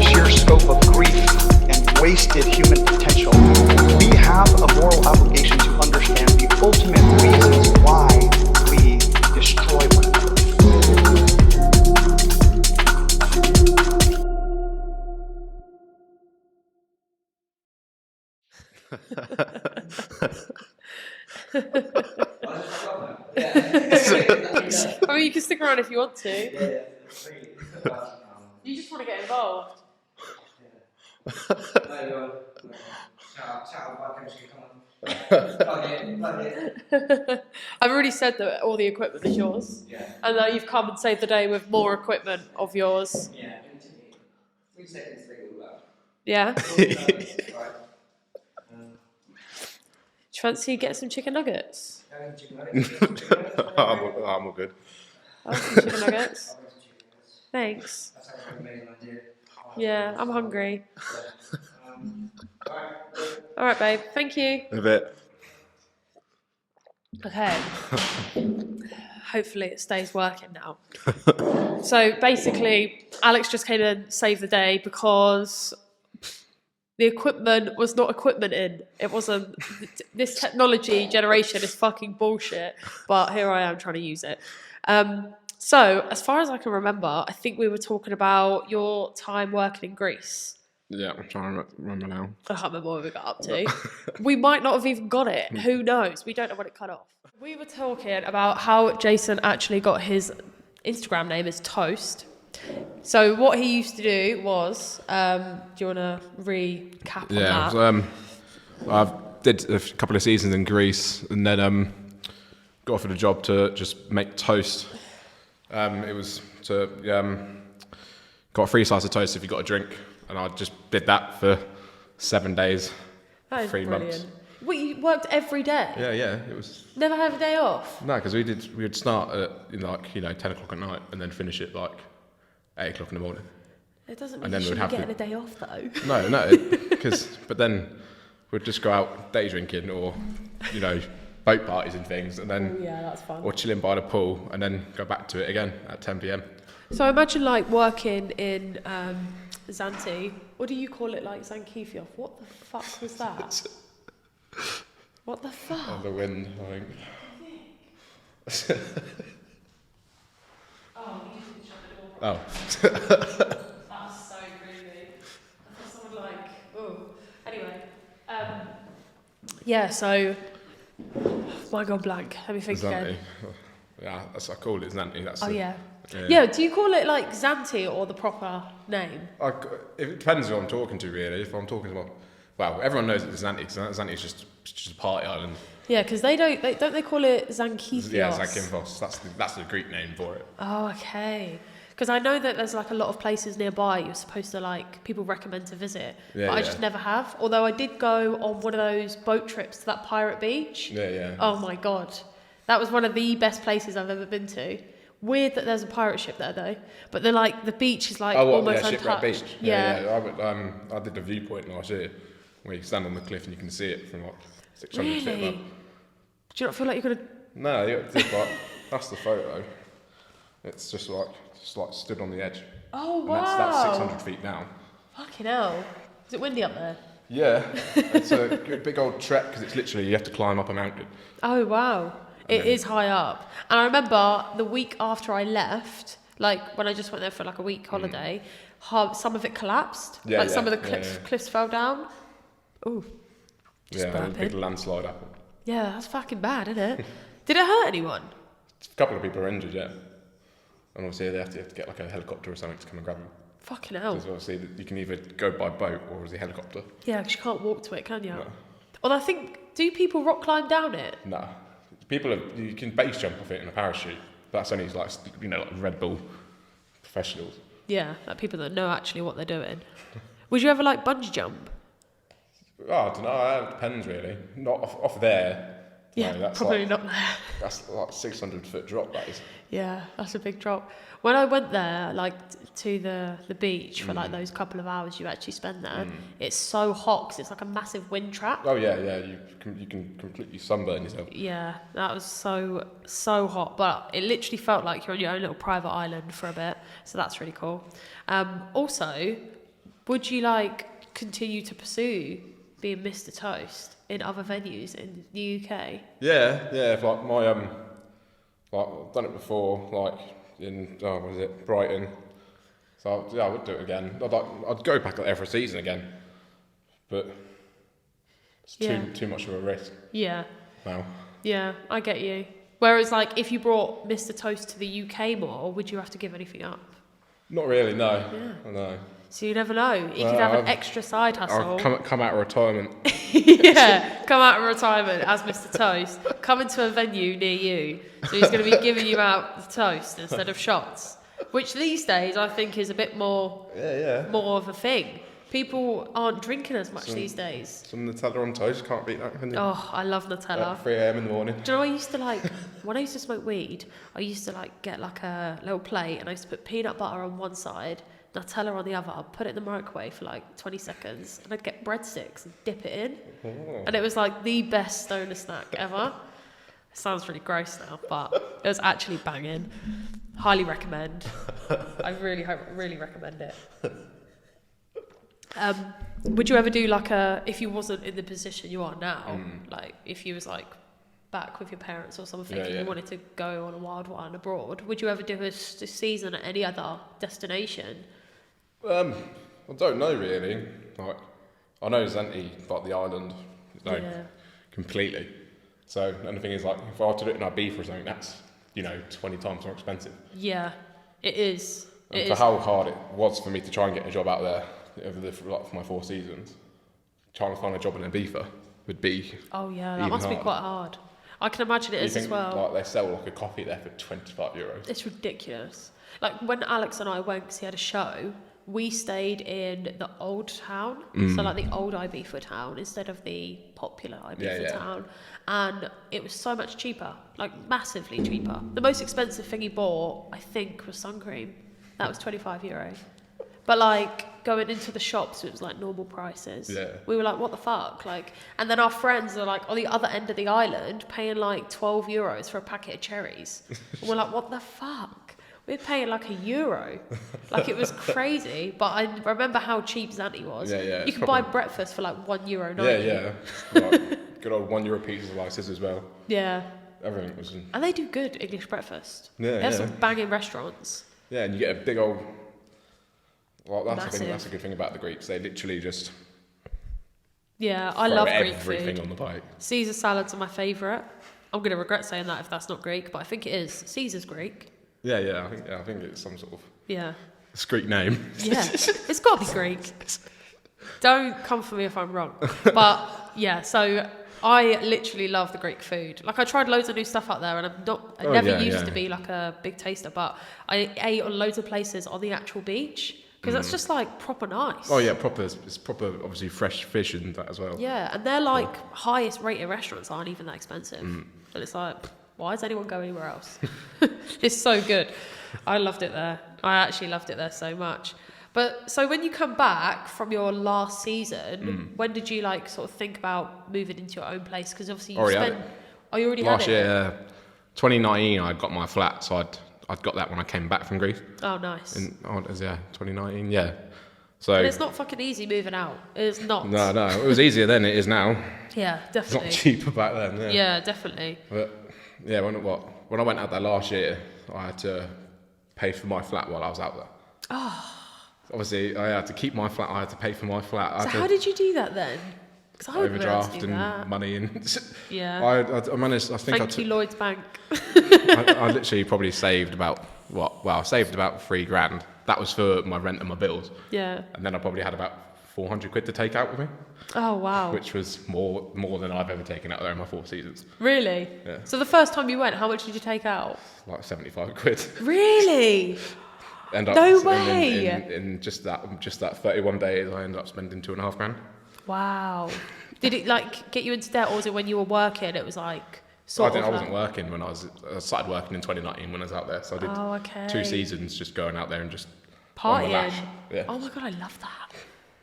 the sheer scope of grief and wasted human potential, we have a moral obligation to understand the ultimate reasons why we destroy one another. I mean, you can stick around if you want to. You just want to get involved. I've already said that all the equipment is yours. Yeah. And now you've come and saved the day with more equipment of yours. Yeah, it took me 3 seconds to figure it all out. Yeah? Right. Do you fancy getting some chicken nuggets? I'm all good. I'll have some chicken nuggets. Thanks. That's actually an amazing idea. Yeah, I'm hungry. Alright, babe. Thank you. A bit. Okay. Hopefully it stays working now. So basically, Alex just came in, saved the day, because the equipment was not equipment in. It wasn't. This technology generation is fucking bullshit, but here I am trying to use it. So, as far as I can remember, I think we were talking about your time working in Greece. Yeah, I'm trying to remember now. I can't remember what we got up to. We might not have even got it. Who knows? We don't know when it cut off. We were talking about how Jason actually got his Instagram name as Toast. So what he used to do was, do you want to recap on that? Yeah, I did a couple of seasons in Greece, and then got offered a job to just make toast. It was to got a free slice of toast if you got a drink, and I just did that for 7 days, That is 3 brilliant. months. What, you worked every day? Yeah, it was. Never have a day off? No, because we would start at 10 o'clock at night and then finish at 8 o'clock in the morning. It doesn't And mean then you we'd shouldn't have be getting a day off though. No, but then we'd just go out day drinking or boat parties and things, and then Yeah, that's fun. or chilling by the pool, and then go back to it again at 10 p.m. So imagine working in Zante. What do you call it, Zankifiof? What the fuck was that? What the fuck? On the wind, I think. Oh, you just shut the door. Oh. That's so creepy. I thought someone oh. Anyway, yeah. So, my God, blank. Let me think Zante. again. Yeah, I call it Zante. That's Oh the- yeah. Yeah. Do you call it Zante or the proper name? It depends who I'm talking to, really. If I'm talking about, everyone knows it's Zante, because Zante is just a party island. Yeah, because they don't call it Zankifios. Yeah, Zakynthos. That's the Greek name for it. Oh, okay. Because I know that there's a lot of places nearby you're supposed to people recommend to visit, Yeah, but I yeah. just never have. Although I did go on one of those boat trips to that pirate beach. Yeah. Oh my God, that was one of the best places I've ever been to. Weird that there's a pirate ship there though, but they're the beach is almost Shipwreck untouched. Beach. Yeah. I did the viewpoint last year, where you stand on the cliff and you can see it from 600 feet Really? above. Do you not feel like you're gonna? No, that's the photo. It's just stood on the edge. Oh And wow! that's 600 feet down. Fucking hell! Is it windy up there? Yeah, it's a big old trek because it's literally you have to climb up a mountain. Oh wow! It is high up. And I remember the week after I left, when I just went there for a week holiday, some of it collapsed. Yeah, some of the yeah, cliffs fell down. Ooh. Just Yeah, a burping. big landslide happened. Yeah, that's fucking bad, isn't it? Did it hurt anyone? A couple of people are injured, yeah. And obviously they have to get a helicopter or something to come and grab them. Fucking hell. Because obviously you can either go by boat or with a helicopter. Yeah, because you can't walk to it, can you? No. Well, I think, do people rock climb down it? No. You can base jump off it in a parachute. But that's only Red Bull professionals. Yeah, people that know actually what they're doing. Would you ever bungee jump? Oh, I don't know, it depends really. Not off there. Yeah, No, that's probably not there. That's 600-foot drop, that is. Yeah, that's a big drop. When I went there, to the beach for those couple of hours you actually spend there, it's so hot because it's a massive wind trap. Oh yeah, you can completely sunburn yourself. Yeah, that was so hot, but it literally felt like you're on your own little private island for a bit, so that's really cool. Also, Would you like continue to pursue being Mr. Toast in other venues in the UK? Yeah. If like my like I've done it before, like in what is it, Brighton. So I would do it again. I'd go back there for a season again, but it's too much of a risk. Yeah. Now. Yeah, I get you. Whereas, like, if you brought Mr. Toast to the UK more, would you have to give anything up? Not really, no. Yeah. No. So you never know. You could have an extra side hustle. I'll come out of retirement. Yeah, come out of retirement as Mr. Toast. Come into a venue near you. So he's going to be giving you out the toast instead of shots. Which these days I think is a bit more more of a thing. People aren't drinking as much these days. Some Nutella on toast, can't beat that, can you? Oh, I love Nutella. At 3 a.m. in the morning. Do you know, I used to like, when I used to smoke weed, I used to like get like a little plate and I used to put peanut butter on one side, Nutella on the other. I'd put it in the microwave for like 20 seconds and I'd get breadsticks and dip it in. Oh. And it was like the best stoner snack ever. It sounds really gross now, but it was actually banging. Highly recommend. I really recommend it. Would you ever do like if you wasn't in the position you are now, like if you was like back with your parents or something and you wanted to go on a wild one abroad, would you ever do a season at any other destination? I don't know really. Like, I know Zante, like the island, completely. So, and the thing is, like, if I were to do it in Ibiza or something, that's 20 times more expensive. Yeah, it is. And for how hard it was for me to try and get a job out there over for my 4 seasons, trying to find a job in Ibiza would be that must be quite hard. I can imagine it is as well. Like, they sell like a coffee there for €25. It's ridiculous. Like when Alex and I went because he had a show, we stayed in the old town, so like the old Ibiza town instead of the popular Ibiza town, and it was so much cheaper, like massively cheaper. The most expensive thing he bought, I think, was sun cream. That was €25. But like going into the shops, it was like normal prices. Yeah. We were like, what the fuck? Like, and then our friends are like on the other end of the island paying like €12 for a packet of cherries. And we're like, what the fuck? We're paying like €1. Like it was crazy. But I remember how cheap Zante was. Yeah. You can buy breakfast for like €1.90. Yeah. Like, good old €1 pizza slices as well. Yeah. Everything was. And they do good English breakfast. Yeah. They have some banging restaurants. Yeah, and you get a big old. Well, that's Massive. the thing. That's a good thing about the Greeks. They literally just. Yeah, I love Greek everything food. on the plate. Caesar salads are my favourite. I'm going to regret saying that if that's not Greek, but I think it is. Caesar's Greek. Yeah. I think it's some sort of. Yeah. It's Greek name. Yeah, it's got to be Greek. Don't come for me if I'm wrong. But yeah, so I literally love the Greek food. Like I tried loads of new stuff out there, and I never used to be like a big taster, but I ate on loads of places on the actual beach. Because that's just like proper nice. Oh yeah, proper. It's proper, obviously fresh fish and that as well. Yeah, and they're like highest rated restaurants aren't even that expensive. And it's like, why does anyone go anywhere else? It's so good. I loved it there. I actually loved it there so much. But so when you come back from your last season, when did you like sort of think about moving into your own place? Because obviously you spent. Oh, you already last had it. Last year, 2019, I got my flat, so I'd got that when I came back from Greece. Oh, nice. 2019, yeah. So. But it's not fucking easy moving out. It's not. No, it was easier then. It is now. Yeah, definitely. It's not cheaper back then. Yeah, definitely. But yeah, when I went out there last year, I had to pay for my flat while I was out there. Oh. Obviously, I had to keep my flat. I had to pay for my flat. So how did you do that then? Because I wouldn't be able to do and that. Money and yeah. I managed. I think Thank you, Lloyd's Bank. I literally probably saved about I saved about £3,000. That was for my rent and my bills. Yeah. And then I probably had about 400 quid to take out with me. Oh wow. Which was more than I've ever taken out there in my 4 seasons. Really? Yeah. So the first time you went, how much did you take out? Like 75 quid. Really? No way. In just that 31 days, I ended up spending £2,500. Wow. Did it like get you into debt, or was it when you were working? It was like I wasn't working when I started working in 2019 when I was out there. So I did 2 seasons just going out there and just partying. Yeah. Oh my god, I love that.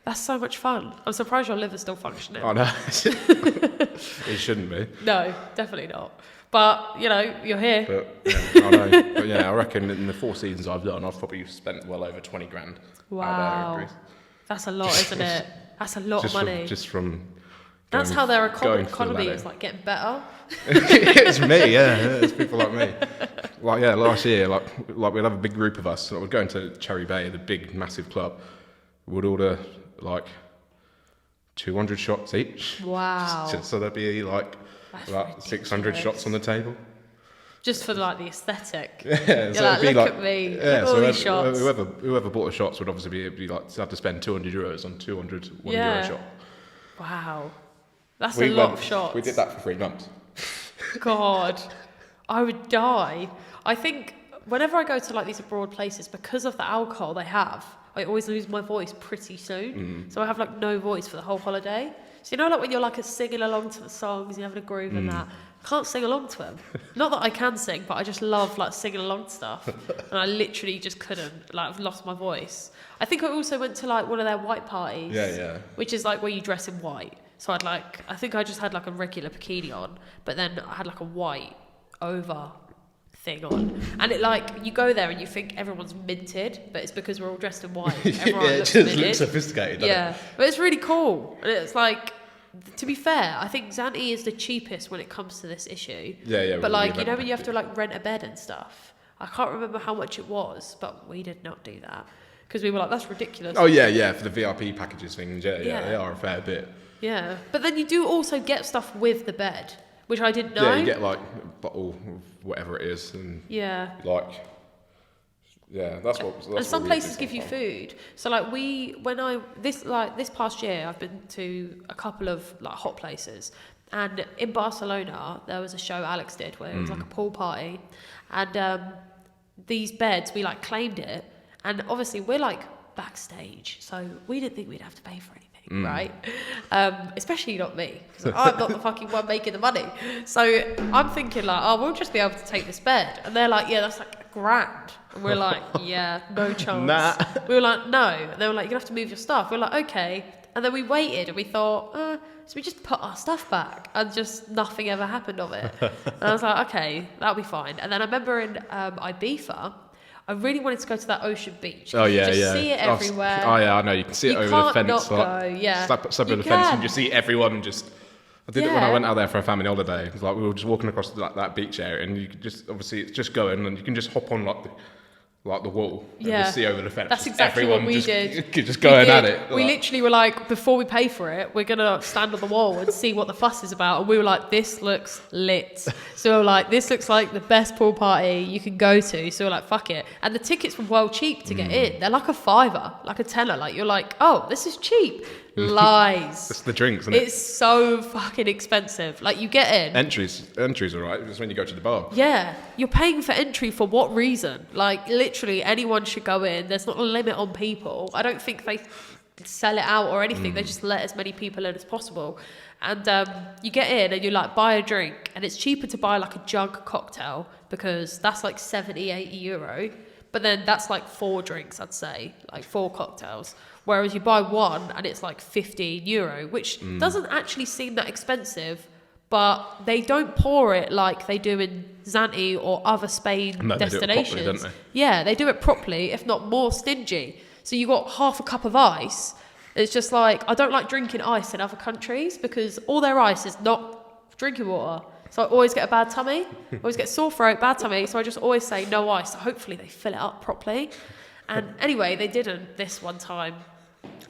That's so much fun. I'm surprised your liver's still functioning. Oh no, it shouldn't be. No, definitely not. But you're here. But yeah, I know. But yeah, I reckon in the 4 seasons I've done, I've probably spent well over 20 grand. Wow. Out there in Greece. That's a lot, isn't it? That's a lot of money. That's going- how their going for the economy ladder. is like getting better. It's me, yeah. It's people like me. Like, yeah, last year, like we'd have a big group of us. We'd go into Cherry Bay, the big, massive club. We'd order like 200 shots each. Wow. So there'd be like That's 600 shots on the table. Just for like the aesthetic. Yeah, You're so like, it'd be look like, at me, yeah, look at all so these shots. whoever bought the shots would obviously be like have to spend €200 on 200 €1 shot. Wow. That's a lot of shots. We did that for 3 months. God, I would die. I think whenever I go to like these abroad places, because of the alcohol they have, I always lose my voice pretty soon. So I have like no voice for the whole holiday. So you know, like when you're like singing along to the songs, you're having a groove and that. I can't sing along to them. Not that I can sing, but I just love like singing along to stuff. And I literally just couldn't. Like I've lost my voice. I think I also went to like one of their white parties. Yeah. Which is like where you dress in white. So I think I just had like a regular bikini on, but then I had like a white over thing on. And it like, you go there and you think everyone's minted, but it's because we're all dressed in white. Everyone Yeah, it looks just minted. looks sophisticated, doesn't Yeah, but it's really cool. And it's like, to be fair, I think Zante is the cheapest when it comes to this issue. Yeah, But with like, the you know event when you have to package. like rent a bed and stuff? I can't remember how much it was, but we did not do that. Because we were like, that's ridiculous. Oh yeah, for the VIP packages things, yeah, Yeah. they are a fair bit. Yeah, but then you do also get stuff with the bed, which I didn't know. Yeah, you get like a bottle of whatever it is, and Yeah. like, yeah, that's what. And some places give you food. So like this past year, I've been to a couple of like hot places, and in Barcelona there was a show Alex did where it was like a pool party, and these beds we like claimed it, and obviously we're like backstage, so we didn't think we'd have to pay for anything. Right? Especially not me, because I'm not the fucking one making the money. So I'm thinking like, oh, we'll just be able to take this bed. And they're like, yeah, that's like $1,000. And we're like, yeah, no chance. Nah. We were like, no. And they were like, you're going to have to move your stuff. We were like, okay. And then we waited and we thought, so we just put our stuff back, and just nothing ever happened of it. And I was like, okay, that'll be fine. And then I remember in Ibiza, I really wanted to go to that ocean beach. Oh yeah, just yeah. see it everywhere. Oh yeah, I know. You can see it You over the can't fence. not like, go, yeah. Slap over You the fence, can. and you see everyone just. I did it when Yeah. I went out there for a family holiday. It was like we were just walking across that beach area, and you could just obviously it's just going, and you can just hop on like the wall and Yeah. just see over the fence. That's Just exactly everyone what we just, did. Just We going did. at it. We like- literally were like, before we pay for it, we're going to stand on the wall and see what the fuss is about. And we were like, this looks lit. So we were like, this looks like the best pool party you can go to. So we're like, fuck it. And the tickets were well cheap to get in. They're like a $5, like a $10. Like, you're like, oh, this is cheap. Lies. It's the drinks, isn't it? It's so fucking expensive. Like, you get in. Entries are right. It's when you go to the bar. Yeah, you're paying for entry for what reason? Like, literally, anyone should go in. There's not a limit on people. I don't think they sell it out or anything. They just let as many people in as possible. And you get in and you like buy a drink, and it's cheaper to buy like a jug cocktail because that's like 70, 80 euro. But then that's like 4 drinks, I'd say, like 4 cocktails. Whereas you buy one and it's like 15 euro, which doesn't actually seem that expensive, but they don't pour it like they do in Zante or other Spain No, they do it properly, destinations. don't they? Yeah, they do it properly, if not more stingy. So you got half a cup of ice. It's just like, I don't like drinking ice in other countries because all their ice is not drinking water. So I always get a bad tummy, always get sore throat, bad tummy. So I just always say no ice. So hopefully they fill it up properly. And anyway, they didn't this one time.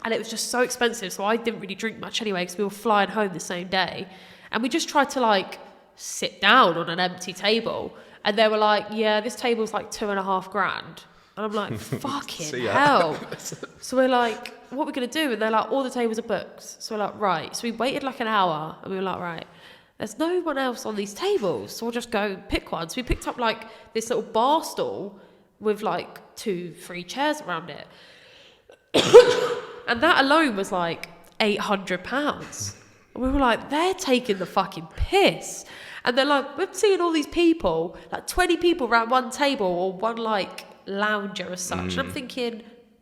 And it was just so expensive. So I didn't really drink much anyway because we were flying home the same day. And we just tried to like sit down on an empty table. And they were like, yeah, this table's like $2,500. And I'm like, fucking See ya. hell. So we're like, what are we going to do? And they're like, all the tables are booked. So we're like, right. So we waited like an hour and we were like, right, there's no one else on these tables. So we'll just go pick one. So we picked up like this little bar stool with like 2-3 chairs around it. And that alone was like £800. And we were like, they're taking the fucking piss. And they're like, we're seeing all these people, like 20 people around one table or one like lounger as such. And I'm thinking,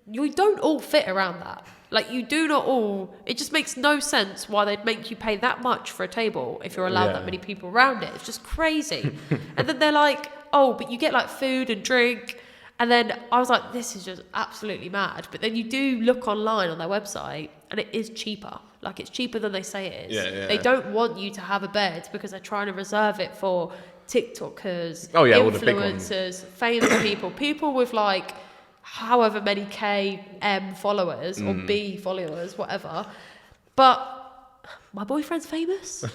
you don't all fit around that. Like, you do not all. It just makes no sense why they'd make you pay that much for a table if you're allowed Yeah. that many people around it. It's just crazy. And then they're like, oh, but you get like food and drink. And then I was like, this is just absolutely mad. But then you do look online on their website and it is cheaper. Like, it's cheaper than they say it is. Yeah. They don't want you to have a bed because they're trying to reserve it for TikTokers, Oh, yeah, all the big ones. influencers, famous people with like however many M followers or B followers, whatever. But my boyfriend's famous.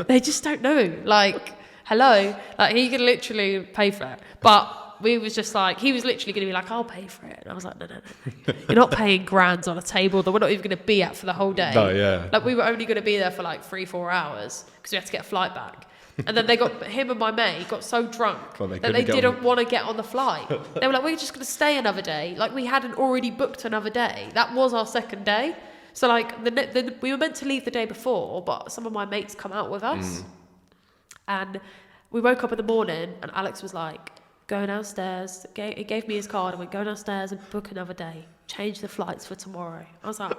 They just don't know. Like, hello, like he could literally pay for it. But we was just like, he was literally going to be like, I'll pay for it. And I was like, no. You're not paying grands on a table that we're not even going to be at for the whole day. No, yeah. Like, we were only going to be there for like 3-4 hours because we had to get a flight back. And then him and my mate got so drunk that they didn't want to get on the flight. They were like, we're just going to stay another day. Like, we hadn't already booked another day. That was our second day. So like, we were meant to leave the day before, but some of my mates come out with us. And we woke up in the morning and Alex was like, go downstairs. He gave me his card and went, go downstairs and book another day. Change the flights for tomorrow. I was like,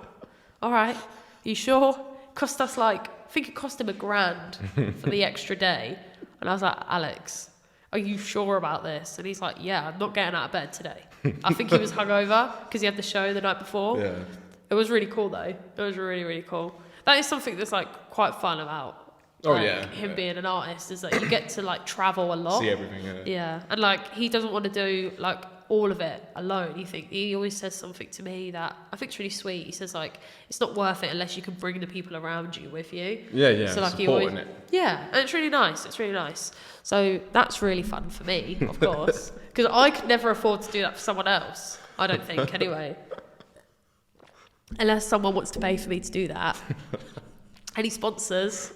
all right, you sure? Cost us like, I think it cost him $1,000 for the extra day. And I was like, Alex, are you sure about this? And he's like, yeah, I'm not getting out of bed today. I think he was hungover because he had the show the night before. Yeah. It was really cool though. It was really, really cool. That is something that's like quite fun about him being an artist, is that you get to like travel a lot. See everything, Yeah. And like, he doesn't want to do like all of it alone. He always says something to me that I think is really sweet. He says like, it's not worth it unless you can bring the people around you with you. Yeah. So like, supporting it. Yeah, and it's really nice. It's really nice. So that's really fun for me, of course, because I could never afford to do that for someone else. I don't think, anyway. Unless someone wants to pay for me to do that. Any sponsors?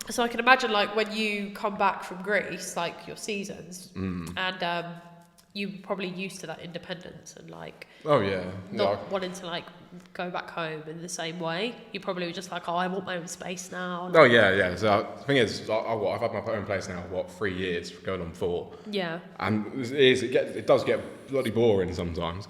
So I can imagine, like, when you come back from Greece, like your seasons, and you probably used to that independence and like not wanting to like go back home in the same way. You probably were just like, oh, I want my own space now. Oh yeah. So the thing is, I've had my own place now. 3 years, going on 4. Yeah. And it does get bloody boring sometimes.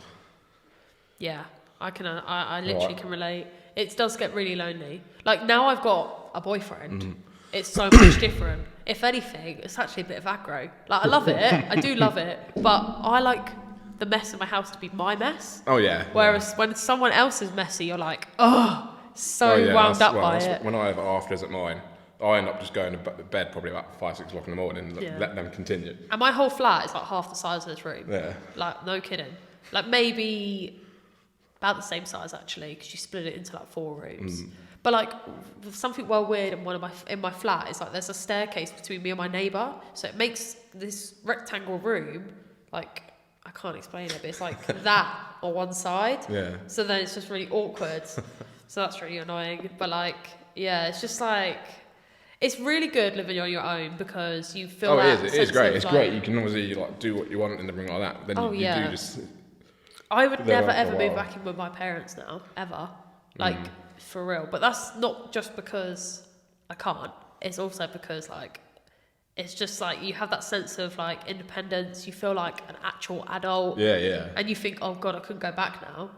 Yeah, I literally can relate. It does get really lonely. Like, now I've got a boyfriend. It's so much different. If anything, it's actually a bit of aggro. Like, I love it. I do love it. But I like the mess of my house to be my mess. Oh, yeah. Whereas when someone else is messy, you're like, wound up by it. When I have afters at mine, I end up just going to bed probably about 5-6 o'clock in the morning and let them continue. And my whole flat is like half the size of this room. Yeah. Like, no kidding. Like, maybe about the same size, actually, because you split it into like 4 rooms. But like, something well weird in my flat is like, there's a staircase between me and my neighbour, so it makes this rectangle room like, I can't explain it, but it's like that on one side. Yeah. So then it's just really awkward. So that's really annoying. But like, yeah, it's just like, it's really good living on your own because you feel that it is great. It's like, great. You can obviously like do what you want and everything like that. Then you do just. I would never ever move back in with my parents now, ever. Like, for real. But that's not just because I can't. It's also because, like, it's just like you have that sense of like independence. You feel like an actual adult. Yeah. And you think, oh God, I couldn't go back now.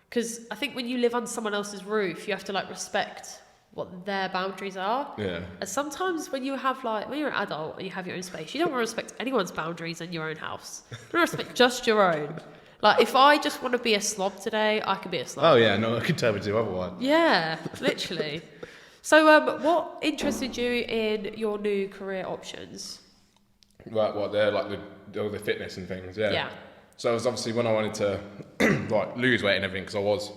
Because I think when you live under someone else's roof, you have to like respect what their boundaries are. Yeah. And sometimes when you're an adult and you have your own space, you don't want to respect anyone's boundaries in your own house. You want to respect just your own. Like, if I just want to be a slob today, I can be a slob. Oh yeah, no, I could tell you to otherwise. Yeah, literally. So, what interested you in your new career options? Right, they're like all the fitness and things, yeah. Yeah. So it was obviously when I wanted to like lose weight and everything, because I was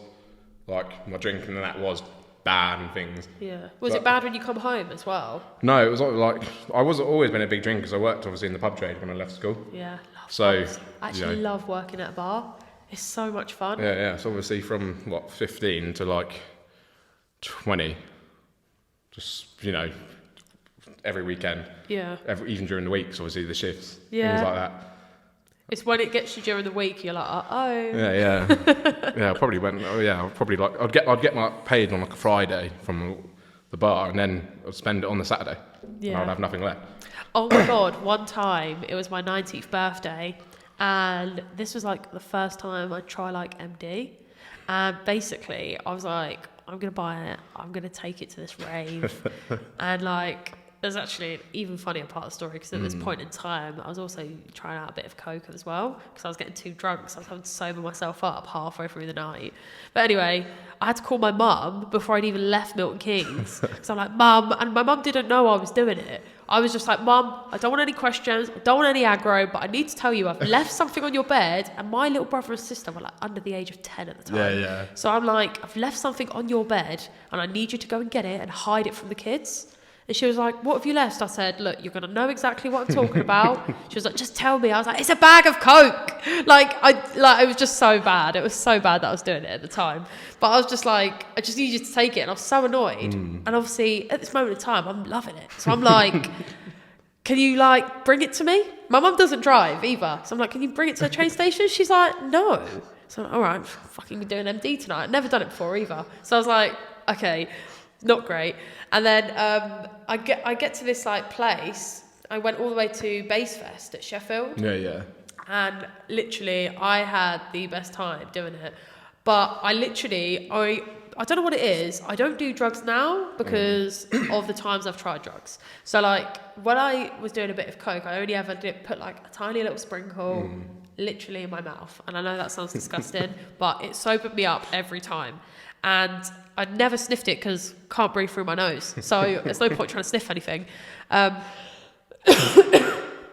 like, my drinking and that was bad and things. Yeah. Was it bad when you come home as well? No, it was like, I wasn't always been a big drinker because I worked obviously in the pub trade when I left school. Yeah. So I actually love working at a bar. It's so much fun. Yeah. So obviously from 15 to like 20, just every weekend. Yeah. Even during the weeks, obviously the shifts, Yeah. things like that. It's when it gets you during the week, you're like, oh. Yeah. Yeah, I probably went. Oh yeah, I'd get my paid on like a Friday from the bar, and then I'd spend it on the Saturday. Yeah. And I'd have nothing left. Oh my God, one time, it was my 19th birthday, and this was like the first time I'd try like MD, and basically I was like, I'm going to buy it, I'm going to take it to this rave, and like, there's actually an even funnier part of the story, because at this point in time, I was also trying out a bit of coke as well, because I was getting too drunk, so I was having to sober myself up halfway through the night. But anyway, I had to call my mum before I'd even left Milton Keynes, because I'm like, Mum, and my mum didn't know I was doing it. I was just like, Mum, I don't want any questions, I don't want any aggro, but I need to tell you, I've left something on your bed, and my little brother and sister were like under the age of 10 at the time. Yeah. So I'm like, I've left something on your bed, and I need you to go and get it and hide it from the kids. And she was like, what have you left? I said, look, you're going to know exactly what I'm talking about. She was like, just tell me. I was like, it's a bag of Coke. It was just so bad. It was so bad that I was doing it at the time. But I was just like, I just need you to take it. And I was so annoyed. And obviously, at this moment in time, I'm loving it. So I'm like, can you, bring it to me? My mum doesn't drive either. So I'm like, can you bring it to the train station? She's like, no. So I'm like, all right, I'm fucking doing MD tonight. I've never done it before either. So I was like, okay, not great. And then I get to this place. I went all the way to Basefest at Sheffield. Yeah. And literally, I had the best time doing it. But I don't know what it is. I don't do drugs now because of the times I've tried drugs. So when I was doing a bit of coke, I only ever put a tiny little sprinkle literally in my mouth. And I know that sounds disgusting, but it sobered me up every time. And I'd never sniffed it because can't breathe through my nose. So there's no point trying to sniff anything.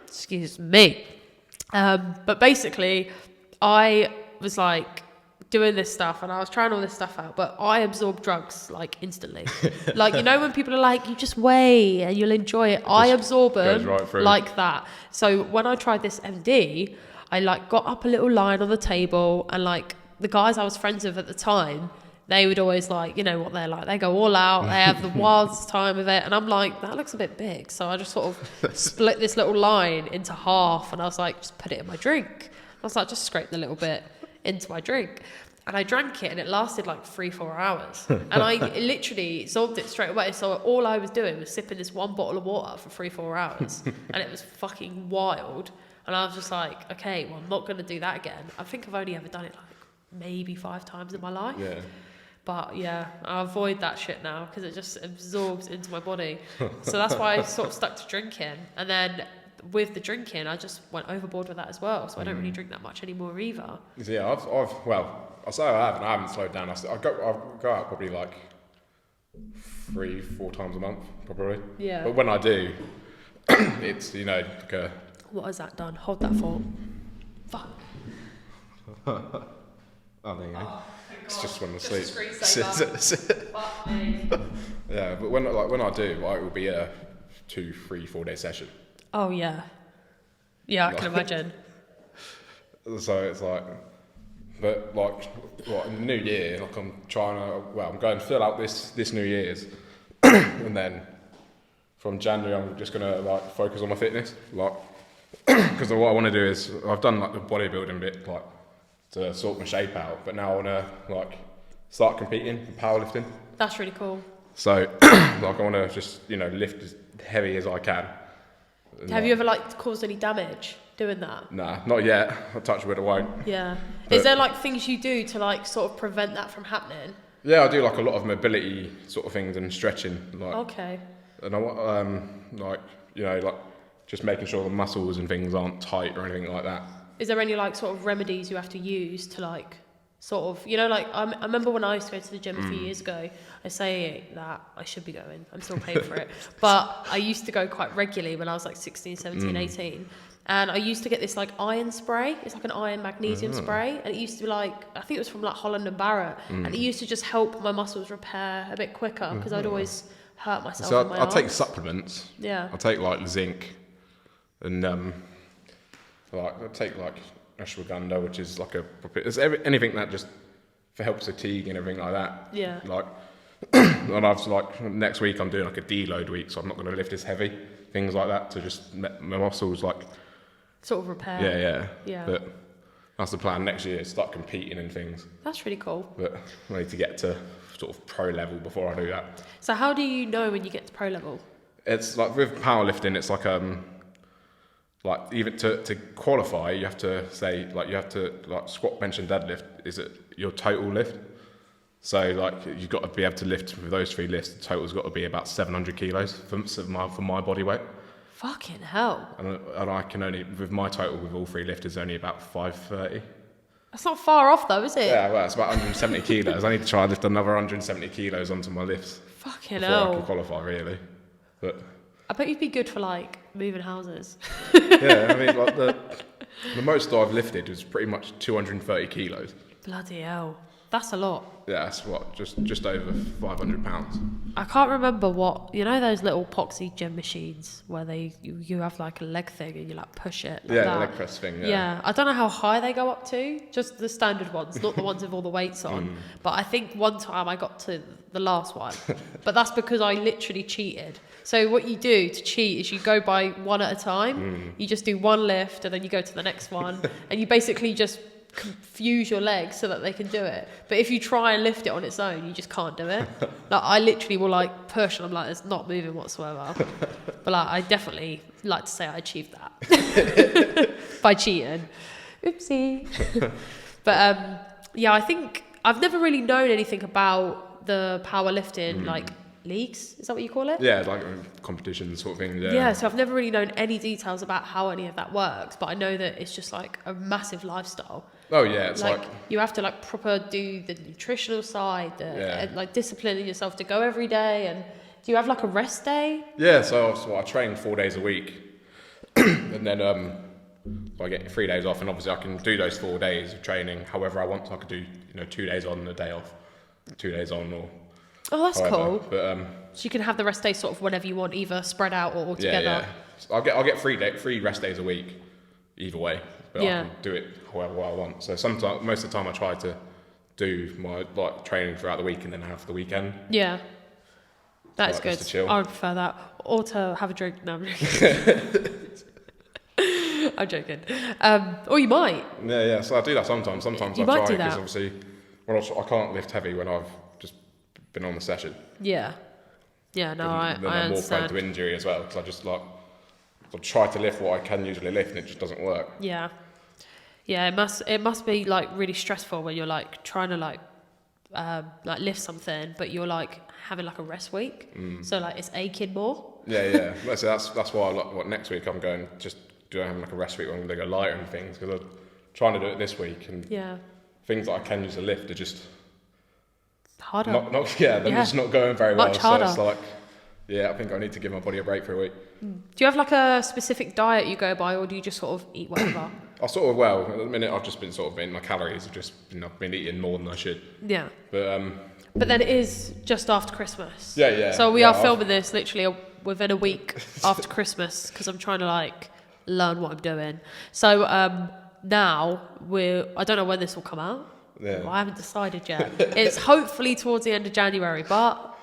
Excuse me. But basically, I was doing this stuff and I was trying all this stuff out, but I absorb drugs instantly. When people are you just wait and you'll enjoy it. I absorb them right through. like that. So when I tried this MD, I got up a little line on the table, and the guys I was friends with at the time, they would always you know what they're like. They go all out. They have the wildest time with it. And I'm like, that looks a bit big. So I just sort of split this little line into half. And I was like, just put it in my drink. I was like, just scrape the little bit into my drink. And I drank it, and it lasted 3-4 hours. And I literally absorbed it straight away. So all I was doing was sipping this one bottle of water for 3-4 hours. And it was fucking wild. And I was just like, okay, well, I'm not going to do that again. I think I've only ever done it maybe 5 times in my life. Yeah. But yeah, I avoid that shit now because it just absorbs into my body. So that's why I sort of stuck to drinking. And then with the drinking, I just went overboard with that as well. So I don't really drink that much anymore either. So yeah, I'll say I haven't slowed down. I go out probably 3-4 times a month, probably. Yeah. But when I do, it's, What has that done? Hold that thought. Fuck. Oh, there you go. Oh, it's just when I just sleep. a screensaver. Fuck me. Yeah, but when I do, it will be a 2, 3, 4 day session. Oh yeah. Yeah, I can imagine. So it's but in the new year, I'm going to fill out this New Year's, and then from January I'm just gonna focus on my fitness, because what I want to do is I've done the bodybuilding bit to sort my shape out, but now I want to start competing in powerlifting. That's really cool. So I want to just lift as heavy as I can. Have you ever caused any damage doing that? Nah, not yet. I'll touch wood, I won't. Yeah. But is there things you do to sort of prevent that from happening? Yeah, I do a lot of mobility sort of things and stretching. Okay. And I want just making sure the muscles and things aren't tight or anything like that. Is there any sort of remedies you have to use to sort of, I remember when I used to go to the gym a few years ago, I say that I should be going, I'm still paying for it, but I used to go quite regularly when I was 16, 17, 18, and I used to get this iron spray. It's an iron magnesium spray, and it used to be I think it was from Holland and Barrett, and it used to just help my muscles repair a bit quicker, because I'd always hurt myself So in my I take arms. supplements. Yeah. I take zinc, and I take ashwagandha, which is anything that just helps fatigue and everything like that. Yeah. And I've next week I'm doing a deload week, so I'm not going to lift as heavy, things like that, to just my muscles Sort of repair. Yeah. But that's the plan next year, start competing and things. That's really cool. But I need to get to sort of pro level before I do that. So how do you know when you get to pro level? It's with powerlifting, it's even to qualify, you have to say you have to squat, bench and deadlift. Is it your total lift? So like you've got to be able to lift with those 3 lifts. The total's got to be about 700 kilos for my body weight. Fucking hell. And I can only, with my total with all 3 lifters, only about 530. That's not far off though, is it? Yeah, well, it's about 170 kilos. I need to try and lift another 170 kilos onto my lifts Fucking before I hell. can qualify, really. But I bet you'd be good for like moving houses. yeah, I mean, like the most I've lifted was pretty much 230 kilos. Bloody hell. That's a lot. Yeah, that's what, just over 500 pounds. I can't remember what, you know those little poxy gym machines where you have like a leg thing and you like push it like Yeah, that. the leg press thing. Yeah, I don't know how high they go up to, just the standard ones, not the ones with all the weights on. But I think one time I got to the last one, but that's because I literally cheated. So what you do to cheat is you go by one at a time. You just do one lift and then you go to the next one, and you basically just confuse your legs so that they can do it. But if you try and lift it on its own, you just can't do it. Like I literally will like push and I'm like, it's not moving whatsoever. But like I definitely like to say I achieved that by cheating. Oopsie. But yeah, I think I've never really known anything about the powerlifting like leagues. Is that what you call it? Yeah, like competition sort of thing. Yeah, so I've never really known any details about how any of that works, but I know that it's just like a massive lifestyle. Oh yeah, it's like you have to like proper do the nutritional side, and like disciplining yourself to go every day. And do you have like a rest day? yeah. So I train 4 days a week, and then I get 3 days off, and obviously I can do those 4 days of training however I want. So I could do 2 days on and a day off, 2 days on or. Oh, that's however. cool. But So you can have the rest day sort of whenever you want, either spread out or all together. yeah. So I'll get 3 rest days a week, either way. But Yeah. I can do it however I want. So sometimes, most of the time, I try to do my like training throughout the week and then have the weekend. Yeah. That's Like, good. just to chill. I would prefer that. Or to have a drink. No, I'm joking. I'm joking. Or you might. Yeah. So I do that sometimes. Sometimes You I might try do because that. obviously, I can't lift heavy when I've just been on the session. Yeah. Yeah, no, I And then I'm more prone understand. to injury as well because I just like I try to lift what I can usually lift and it just doesn't work. Yeah. Yeah, it must be like really stressful when you're like trying to like lift something, but you're like having like a rest week. So like it's aching more. Yeah. So that's why next week I'm going just doing like a rest week. I'm going to go lighter and things because I'm trying to do it this week and Yeah. things that I can use to lift are just Harder. they're just not going very well. Much harder. So it's like, yeah, I think I need to give my body a break for a week. Do you have like a specific diet you go by, or do you just sort of eat whatever? I sort of at the minute I've just been sort of in my calories. I've been eating more than I should. Yeah. But But then it is just after Christmas. Yeah. So we Yeah, are filming this literally within a week after Christmas because I'm trying to like learn what I'm doing. So now I don't know when this will come out. Yeah. I haven't decided yet. It's hopefully towards the end of January, but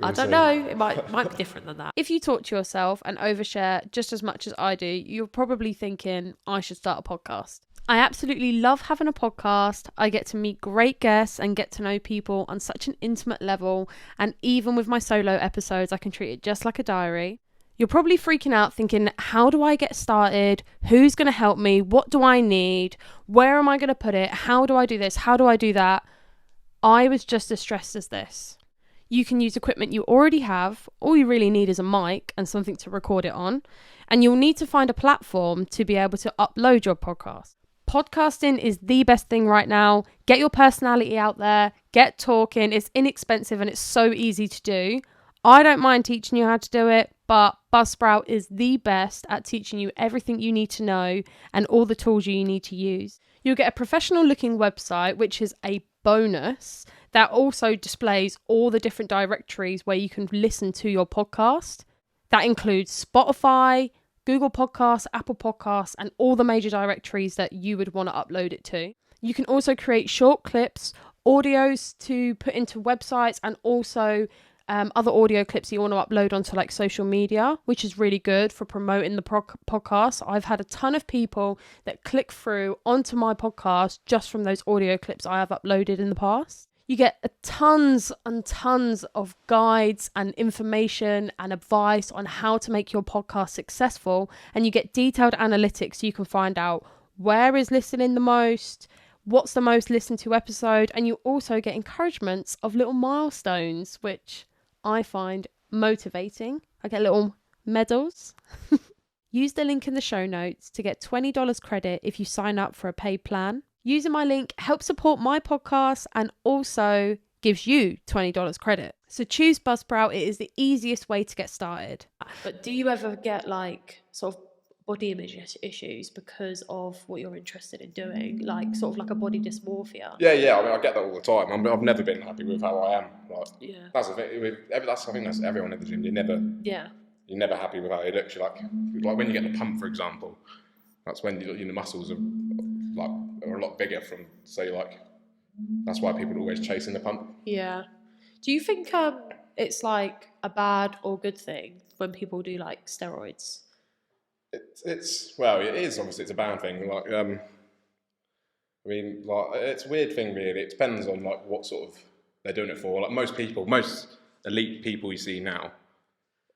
I don't know. It might be different than that. If you talk to yourself and overshare just as much as I do, you're probably thinking, I should start a podcast. I absolutely love having a podcast. I get to meet great guests and get to know people on such an intimate level. And even with my solo episodes, I can treat it just like a diary. You're probably freaking out thinking, how do I get started? Who's going to help me? What do I need? Where am I going to put it? How do I do this? How do I do that? I was just as stressed as this. You can use equipment you already have. All you really need is a mic and something to record it on. And you'll need to find a platform to be able to upload your podcast. Podcasting is the best thing right now. Get your personality out there. Get talking. It's inexpensive and it's so easy to do. I don't mind teaching you how to do it, but Buzzsprout is the best at teaching you everything you need to know and all the tools you need to use. You'll get a professional looking website, which is a bonus, that also displays all the different directories where you can listen to your podcast. That includes Spotify, Google Podcasts, Apple Podcasts, and all the major directories that you would want to upload it to. You can also create short clips, audios to put into websites, and also other audio clips you want to upload onto like social media, which is really good for promoting the podcast. I've had a ton of people that click through onto my podcast just from those audio clips I have uploaded in the past. You get tons and tons of guides and information and advice on how to make your podcast successful, and you get detailed analytics so you can find out where is listening the most, what's the most listened to episode, and you also get encouragements of little milestones, which I find motivating. I get little medals. Use the link in the show notes to get $20 credit if you sign up for a paid plan. Using my link helps support my podcast and also gives you $20 credit. So choose Buzzsprout. It is the easiest way to get started. But do you ever get like sort of body image issues because of what you're interested in doing? Like sort of like a body dysmorphia? Yeah. I mean, I get that all the time. I've never been happy with how I am. Like, Yeah. that's the thing. I think that's everyone in the gym. You're never happy with how you look. You're like when you get the pump, for example. That's when your muscles are a lot bigger from. So that's why people are always chasing the pump. Yeah. Do you think it's like a bad or good thing when people do like steroids? It is obviously it's a bad thing. I mean, it's a weird thing really. It depends on like what sort of they're doing it for. Like most elite people you see now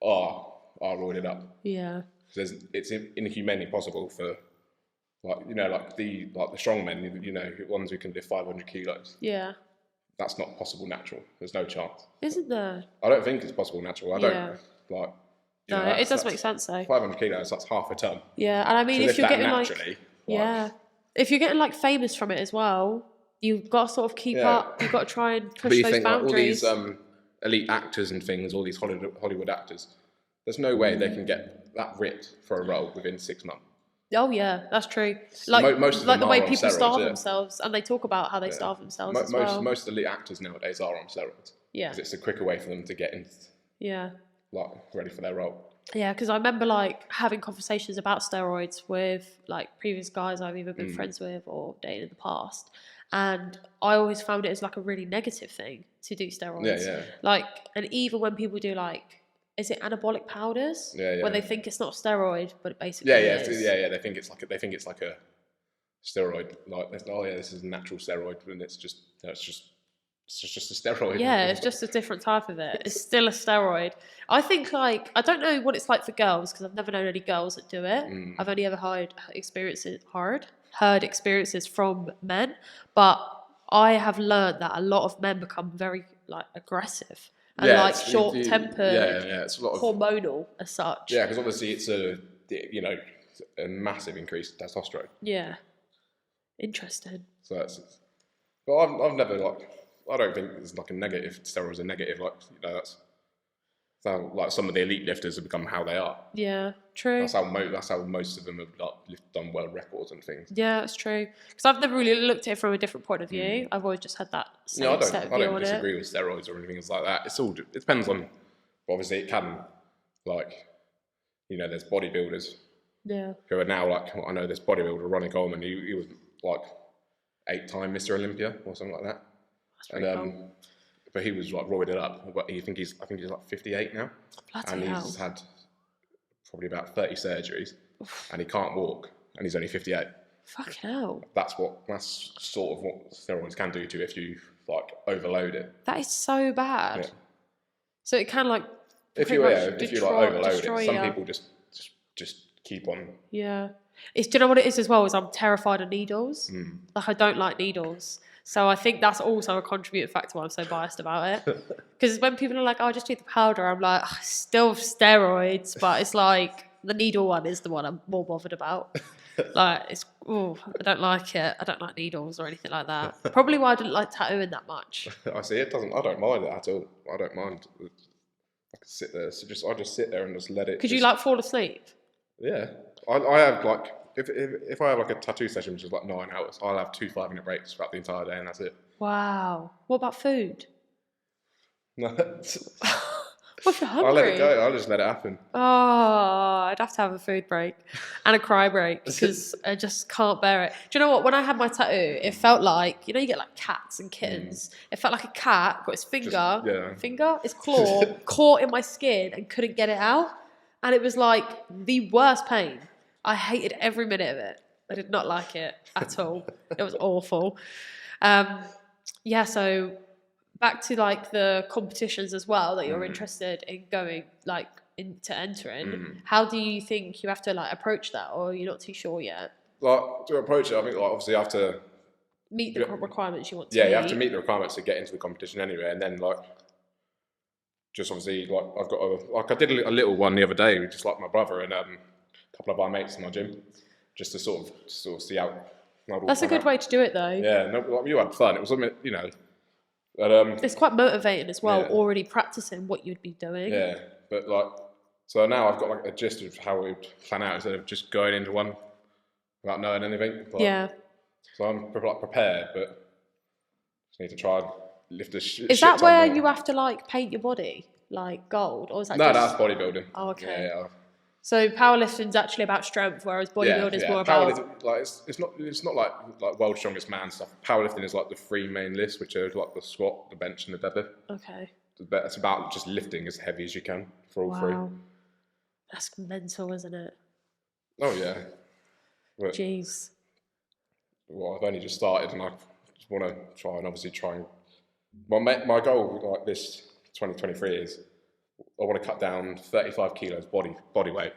are roided up. Yeah. It's inhumanely possible for the strong men, the ones who can lift 500 kilos. Yeah. That's not possible natural. There's no chance. Isn't there? I don't think it's possible natural. No, it does make sense though. 500 kilos, that's half a ton. Yeah, and I mean, if you're getting naturally, if you're getting like famous from it as well, you've got to sort of keep up. You've got to try and push those boundaries. All these elite actors and things, all these Hollywood actors, there's no way they can get that ripped for a role within 6 months. Oh yeah, that's true. Like most of like them the way are on people steroids, starve themselves, and they talk about how they starve themselves as well. Most elite actors nowadays are on steroids. Yeah, because it's a quicker way for them to get in. Yeah. Ready for their role. Yeah, because I remember like having conversations about steroids with like previous guys I've either been friends with or dated in the past, and I always found it as like a really negative thing to do steroids. Yeah. Like, and even when people do like, is it anabolic powders? Yeah. When they think it's not a steroid, but it basically is. is. Yeah. They think it's like a steroid. Like, this is a natural steroid, and it's just a steroid. Yeah, it's just a different type of it. It's still a steroid. I think like, I don't know what it's like for girls because I've never known any girls that do it. I've only ever heard experiences from men, but I have learned that a lot of men become very like aggressive and short-tempered, it's a lot of hormonal as such. Yeah, because obviously it's a massive increase in testosterone. Yeah, interesting. So but I've never I don't think it's like a negative. Steroids are negative. That's how some of the elite lifters have become how they are. Yeah, true. That's how most of them have done world records and things. Yeah, it's true. Because I've never really looked at it from a different point of view. I've always just had that same set of view on it. I don't disagree with steroids or anything like that. It depends on. Obviously, it can there's bodybuilders. Yeah. Who are now I know this bodybuilder Ronnie Coleman. He was 8-time Mr. Olympia or something like that. That's pretty cool. But he was roided up. But I think he's 58 now. Bloody hell. He's had probably about 30 surgeries, and he can't walk, and he's only 58. Fucking hell. That's sort of what steroids can do to you if you overload it. That is so bad. Yeah. So it can if you overload it, some people just keep on. Yeah. Do you know what it is as well? Is I'm terrified of needles. I don't like needles. So I think that's also a contributing factor why I'm so biased about it. Because when people are like, "Oh, just do the powder," I'm like, still steroids, but it's like the needle one is the one I'm more bothered about. I don't like it. I don't like needles or anything like that. Probably why I didn't like tattooing that much. I see. I don't mind it at all. I don't mind. I can sit there. So I just sit there and just let it. Could you fall asleep? Yeah, I have if I have a tattoo session which is 9 hours, I'll have 2 5-minute breaks throughout the entire day, and that's it. Wow. What about food? No. What if you're hungry? I'll let it go. I'll just let it happen. Oh, I'd have to have a food break and a cry break because I just can't bear it. Do you know what? When I had my tattoo, it felt like, you get cats and kittens. It felt like a cat got its its claw caught in my skin and couldn't get it out. And it was the worst pain. I hated every minute of it. I did not like it at all. It was awful. So back to the competitions as well that you're interested in going into entering. How do you think you have to approach that, or you're not too sure yet? To approach it, I think obviously I have to meet the requirements you want to Yeah, meet. you have to meet the requirements to get into the competition anyway, and then like, just obviously like I've got I did a little one the other day with just like my brother and a couple of our mates in my gym, just to sort of see how. That's a good way to do it though. Yeah, no, like, you had fun. It was, you know, but It's quite motivating as well. Yeah. Already practicing what you'd be doing. yeah, but like, so now I've got like a gist of how we plan out instead of just going into one without knowing anything. But, Yeah. So I'm like prepared, but just need to try and lift the shit. Is that where you have to like paint your body like gold, or is that No, just... that's bodybuilding. Oh, okay. Yeah. So powerlifting's actually about strength, whereas bodybuilding's more about... Powerlifting, like it's not like world's strongest man stuff. Powerlifting is like the three main lists, which are like the squat, the bench, and the deadlift. Okay. It's about just lifting as heavy as you can for all three. Wow. That's mental, isn't it? Oh yeah. But, Jeez. well, I've only just started, and I just want to try and my goal like this 2023 is I want to cut down 35 kilos body weight,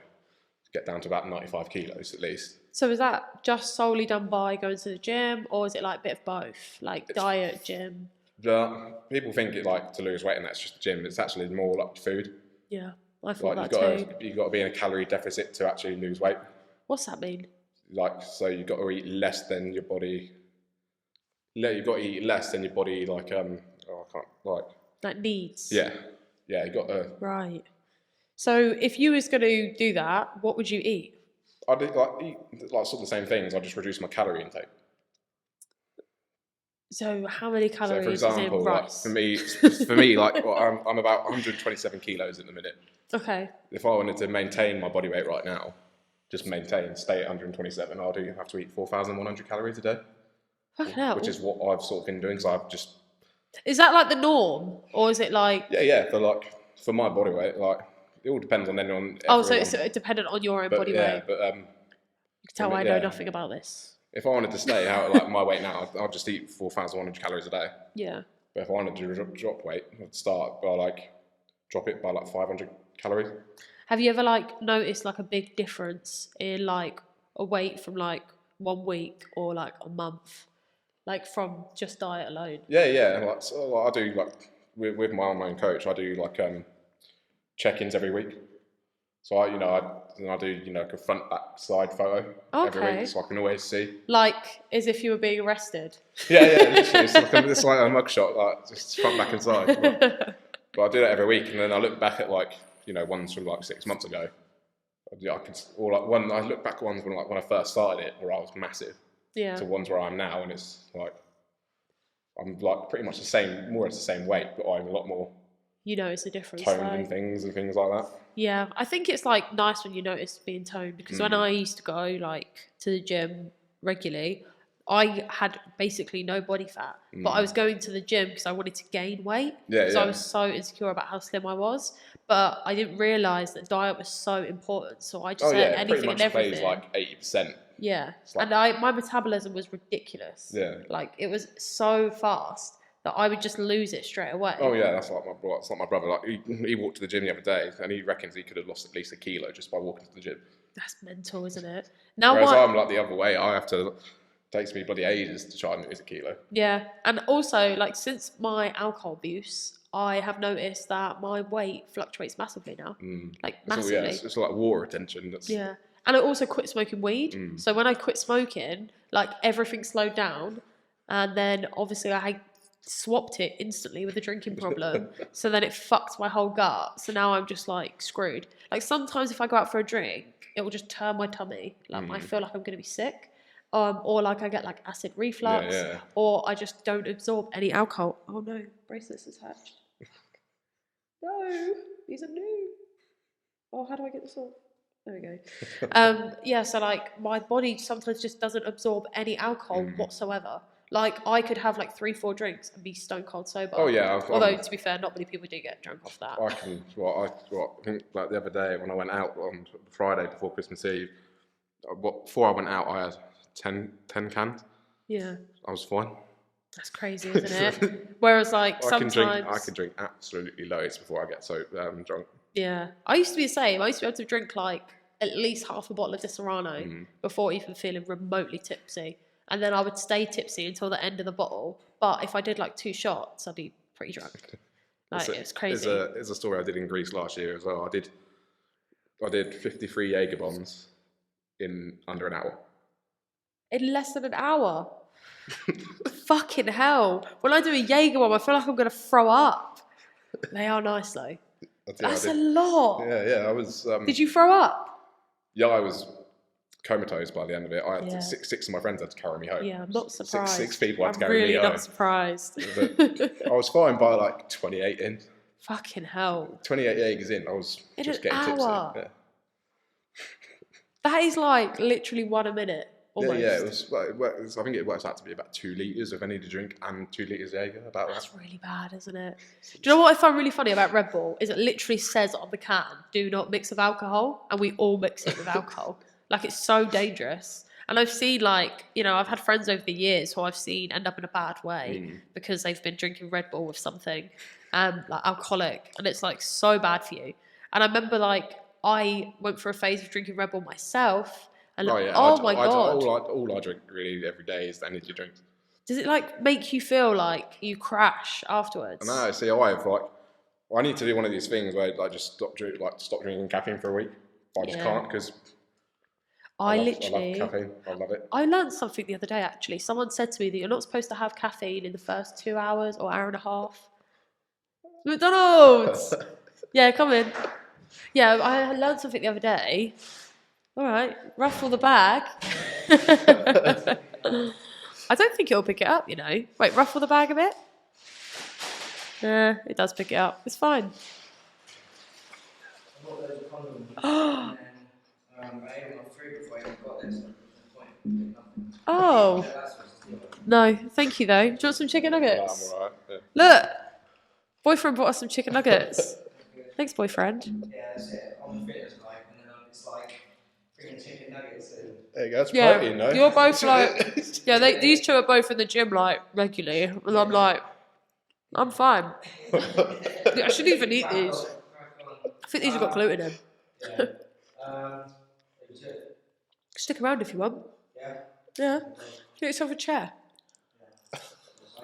get down to about 95 kilos at least. So is that just solely done by going to the gym, or is it like a bit of both, like diet, gym? People think it like to lose weight and that's just the gym. It's actually more like food. Yeah, I thought Like that too. you've got to be in a calorie deficit to actually lose weight. What's that mean? Like, so you've got to eat less than your body. You've got to eat less than your body. Like I can't Like needs. Yeah, you got to. Right. So if you was going to do that, what would you eat? I do eat like sort of the same things. I just reduce my calorie intake. So how many So calories for example, is in like rice? for me, like I'm about 127 kilos at the minute. Okay. If I wanted to maintain my body weight right now, just stay at 127, I'd have to eat 4,100 calories a day. Fucking hell. Which is what I've sort of been doing. So I've just... Is that like the norm, or is it like... Yeah. For my body weight, like it all depends on everyone. Oh, so it's dependent on your own body weight. But you can tell I know nothing about this. if I wanted to stay out like my weight now, I'd just eat 4,100 calories a day. Yeah. But if I wanted to drop weight, I'd start by like drop it by like 500 calories. Have you ever like noticed like a big difference in like a weight from like 1 week or like a month, like from just diet alone? Yeah. Like, so, like, I do like with my online coach, I do like check-ins every week. So I do like a front, back, side photo every week, so I can always see. Like as if you were being arrested. Yeah, literally. It's like a mugshot, like just front, back, and side. But I do that every week, and then I look back at like ones from like 6 months ago. I look back at ones when I first started it, where I was massive, to ones where I am now, and it's like I'm like pretty much more or less the same weight, but I'm a lot more. You notice a difference. Toned and things like that. Yeah, I think it's like nice when you notice being toned, because when I used to go like to the gym regularly, I had basically no body fat, but I was going to the gym because I wanted to gain weight. Because I was so insecure about how slim I was, but I didn't realise that diet was so important. So I just ate anything and everything. Plays like 80%. Yeah, like, and my metabolism was ridiculous. Yeah, like it was so fast that I would just lose it straight away. Oh yeah, that's like my brother. Like he walked to the gym the other day, and he reckons he could have lost at least 1 kilo just by walking to the gym. That's mental, isn't it? Now Whereas I'm like the other way. I have to. Takes me bloody ages to try and lose 1 kilo. Yeah, and also like since my alcohol abuse, I have noticed that my weight fluctuates massively now. Like massively. It's like water retention. Yeah, and I also quit smoking weed. So when I quit smoking, like everything slowed down, and then obviously I swapped it instantly with a drinking problem. So then it fucked my whole gut. So now I'm just like screwed. Like sometimes if I go out for a drink, it will just turn my tummy. Like I feel like I'm gonna be sick. Or like I get like acid reflux, or I just don't absorb any alcohol. Oh no, bracelets attached. No, these are new. Oh, how do I get this off? There we go. Yeah, so like my body sometimes just doesn't absorb any alcohol whatsoever. Like I could have like 3-4 drinks and be stone cold sober. Oh yeah. Although to be fair, not many people do get drunk off that. I think like the other day when I went out on Friday before Christmas Eve, before I went out I had 10 cans. Yeah. I was fine. That's crazy, isn't it? Whereas like sometimes I can drink absolutely loads before I get so drunk. Yeah. I used to be the same. I used to be able to drink like at least half a bottle of Disaronno before even feeling remotely tipsy. and then I would stay tipsy until the end of the bottle. But if I did like 2 shots, I'd be pretty drunk. Like, it's crazy. There's a story I did in Greece last year as well. I did 53 Jaeger bombs in under an hour. In less than an hour. Fucking hell. When I do a Jaeger bomb, I feel like I'm going to throw up. They are nice though. That's a lot. Yeah. I was. Did you throw up? Yeah, I was comatose by the end of it. I had six of my friends had to carry me home. Yeah, I'm not surprised. Six people had to carry me really home. not surprised. I was fine by like 28 in. Fucking hell. 28 Jaegers in, I was In just an getting hour? tipsy. Yeah. That is like literally 1 a minute. Almost. Yeah, it was. I think it works out to be about 2 litres of energy drink and 2 litres of Jaeger. About that. That's really bad, isn't it? Do you know what I find really funny about Red Bull? Is it literally says on the can, do not mix with alcohol, and we all mix it with alcohol. Like, it's so dangerous. And I've seen, like, you know, I've had friends over the years who I've seen end up in a bad way because they've been drinking Red Bull with something, like alcoholic, and it's like so bad for you. And I remember, like, I went for a phase of drinking Red Bull myself. And my God. All I drink really every day is energy drinks. Does it like make you feel like you crash afterwards? I know. See, I need to do one of these things where I just stop drinking caffeine for a week. But I just can't because I love caffeine. I love it. I learned something the other day actually. Someone said to me that you're not supposed to have caffeine in the first 2 hours or hour and a half. McDonald's. Yeah, come in. Yeah, I learned something the other day. All right, ruffle the bag. I don't think it'll pick it up, you know. Wait, ruffle the bag a bit. It does pick it up. It's fine. I bought those condoms, and then I ate my fruit before I even got there, so there's no point in nothing. Oh. So that's what's the deal. No, thank you though. Do you want some chicken nuggets? I'm alright. Yeah. Look, boyfriend brought us some chicken nuggets. Thanks, boyfriend. Yeah, that's it. I'm a fitness guy, and then it's like freaking chicken nuggets and There you go. That's Yeah, protein, no? you're both like, yeah, these two are both in the gym like regularly, and I'm like, I'm fine. I shouldn't even eat these. I think these have got gluten in. yeah. It was it. Stick around if you want. Yeah. Yeah, get yourself a chair. Oh,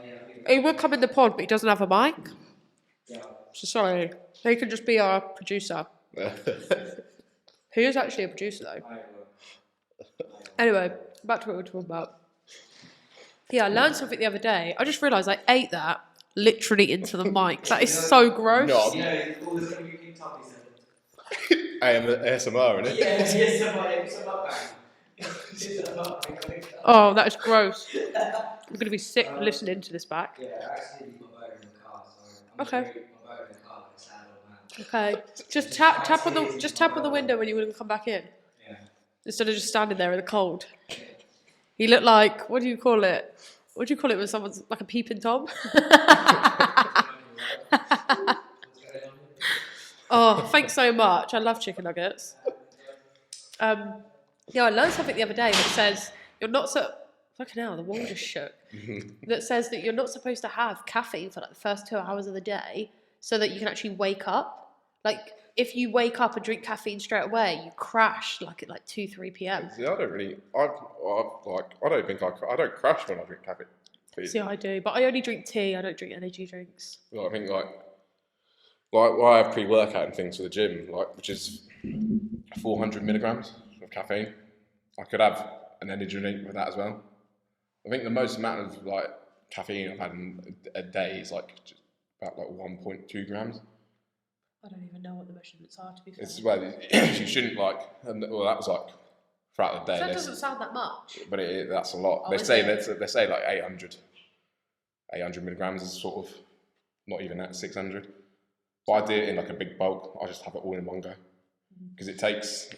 yeah, I think- He would come in the pod, but he doesn't have a mic. yeah. So sorry. He can just be our producer. He is actually a producer though. I will. Anyway, back to what we were talking about. Yeah, I learned something the other day. I just realised I ate that literally into the mic. That is so gross. No. You know, all this going to be Kentucky said. ASMR, innit? Yeah, yes, some mukbang. It's a mukbang. Oh, that is gross. I'm going to be sick listening to this back. Yeah, I actually leave my burger in the car, so I'm Okay. just leaving my burger in the car like a sad old man. Okay. Just tap on the window when you want to come back in. Yeah. Instead of just standing there in the cold. He looked like, what do you call it? What do you call it when someone's like a peeping Tom? Oh, thanks so much. I love chicken nuggets. Yeah, I learned something the other day that says you're not so... Fucking hell, the wall just shook. That says that you're not supposed to have caffeine for like the first 2 hours of the day so that you can actually wake up. Like, if you wake up and drink caffeine straight away, you crash like at like 2-3 p.m. See, I don't crash when I drink caffeine. See, I do, but I only drink tea. I don't drink energy drinks. Well, I think well, I have pre-workout and things for the gym, which is 400 milligrams of caffeine. I could have an energy drink with that as well. I think the most amount of caffeine I've had in a day is just about 1.2 grams. I don't even know what the measurements are, to be fair. It's you shouldn't that was throughout the day. That doesn't sound that much. But that's a lot. Oh, they is say it? they say 800 milligrams is sort of not even at 600. But I do it in a big bulk. I just have it all in one go because it takes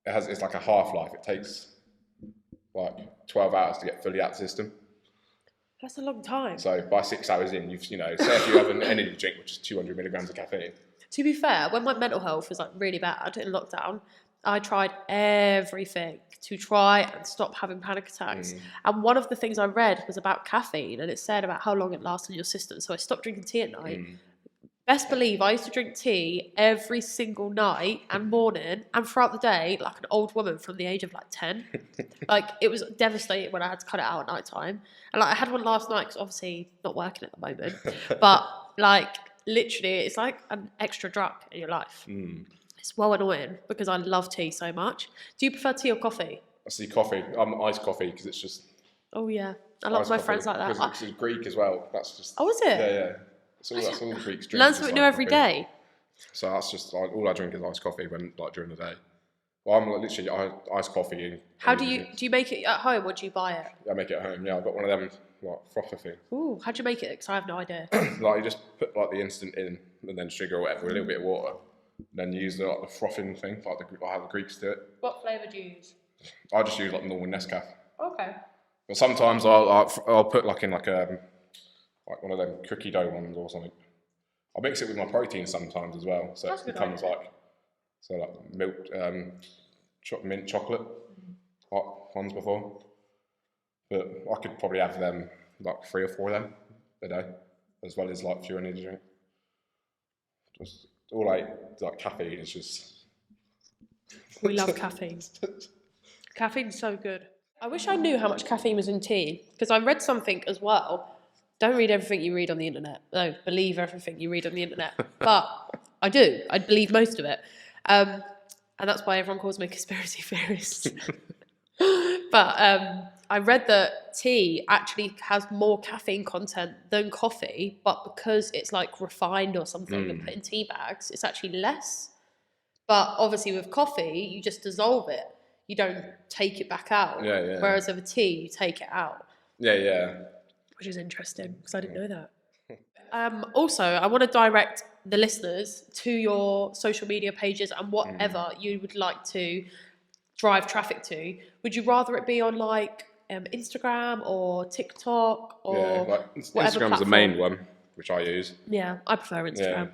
it's like a half-life. It takes 12 hours to get fully out of the system. That's a long time. So by 6 hours in, say if you have an energy drink which is 200 milligrams of caffeine. To be fair, when my mental health was really bad in lockdown, I tried everything to try and stop having panic attacks. And one of the things I read was about caffeine, and it said about how long it lasts in your system. So I stopped drinking tea at night. Best believe I used to drink tea every single night and morning and throughout the day like an old woman from the age of like 10. Like it was devastating when I had to cut it out at night time. And like I had one last night because obviously not working at the moment. But like literally it's like an extra drug in your life. It's well annoying because I love tea so much. Do you prefer tea or coffee? I see coffee. Iced coffee because it's just. Oh yeah, a lot of my friends like that. Because it's Greek as well. That's just. Oh, is it? Yeah. That's all the Greeks drink. Learn something new every day. So that's just all I drink is iced coffee when like during the day. Well, I'm like, literally iced coffee. How do you make it at home or do you buy it? I make it at home. Yeah, I've got one of them like frother thing. Ooh, how'd you make it? Because I have no idea. Like you just put like the instant in and then sugar or whatever, a little bit of water. Then you use the frothing thing like how the Greeks do it. What flavour do you use? I just use like normal Nescafe. Okay. But sometimes I'll put like in like one of them cookie dough ones or something. I mix it with my protein sometimes as well, so it becomes like milk, mint chocolate, hot ones before. But I could probably have them like 3 or 4 of them a day, as well as like a few energy drink. Just all like caffeine is just. We love caffeine. Caffeine's so good. I wish I knew how much caffeine was in tea because I read something as well. Don't read everything you read on the internet. No, believe everything you read on the internet. But I do. I believe most of it. And that's why everyone calls me a conspiracy theorist. But I read that tea actually has more caffeine content than coffee, but because it's like refined or something and put in tea bags, it's actually less. But obviously with coffee, you just dissolve it. You don't take it back out. Yeah. Whereas with a tea, you take it out. Yeah. Which is interesting because I didn't know that. Also, I want to direct the listeners to your social media pages and whatever you would like to drive traffic to. Would you rather it be on like Instagram or TikTok or like whatever Instagram's the platform? main one, which I use. Yeah, I prefer Instagram.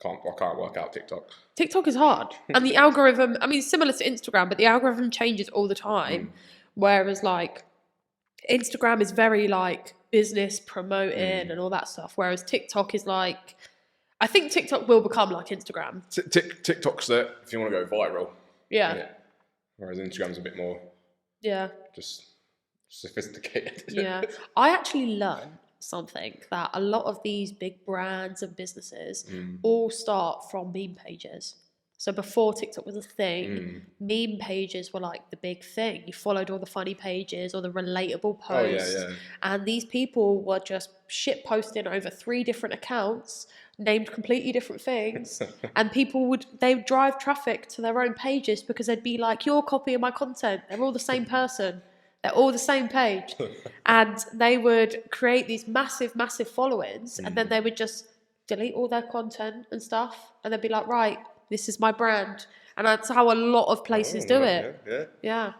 I can't work out TikTok. TikTok is hard. And the algorithm, I mean, similar to Instagram, but the algorithm changes all the time. Whereas like Instagram is very like business promoting and all that stuff. Whereas TikTok is like, I think TikTok will become like Instagram. TikTok's there if you want to go viral. Yeah. Whereas Instagram's a bit more just sophisticated. Yeah. I actually learned something that a lot of these big brands and businesses all start from meme pages. So before TikTok was a thing, meme pages were like the big thing. You followed all the funny pages or the relatable posts. And these people were just shit posting over 3 different accounts, named completely different things. And they would drive traffic to their own pages because they'd be like, you're copying my content. They're all the same person. They're all the same page. And they would create these massive, massive followings. And then they would just delete all their content and stuff. And they'd be like, right, this is my brand. And that's how a lot of places do it. Yeah.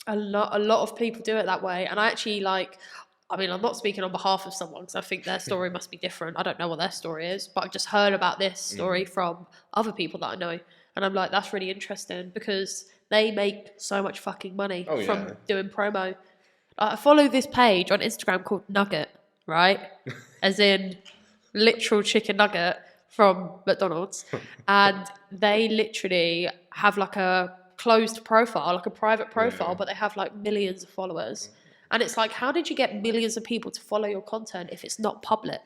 A lot of people do it that way. And I actually I'm not speaking on behalf of someone because I think their story must be different. I don't know what their story is, but I've just heard about this story from other people that I know. And I'm like, that's really interesting because they make so much fucking money from doing promo. I follow this page on Instagram called Nugget, right? As in literal chicken nugget from McDonald's. And they literally have like a closed profile, like a private profile, but they have like millions of followers. And it's like, how did you get millions of people to follow your content if it's not public?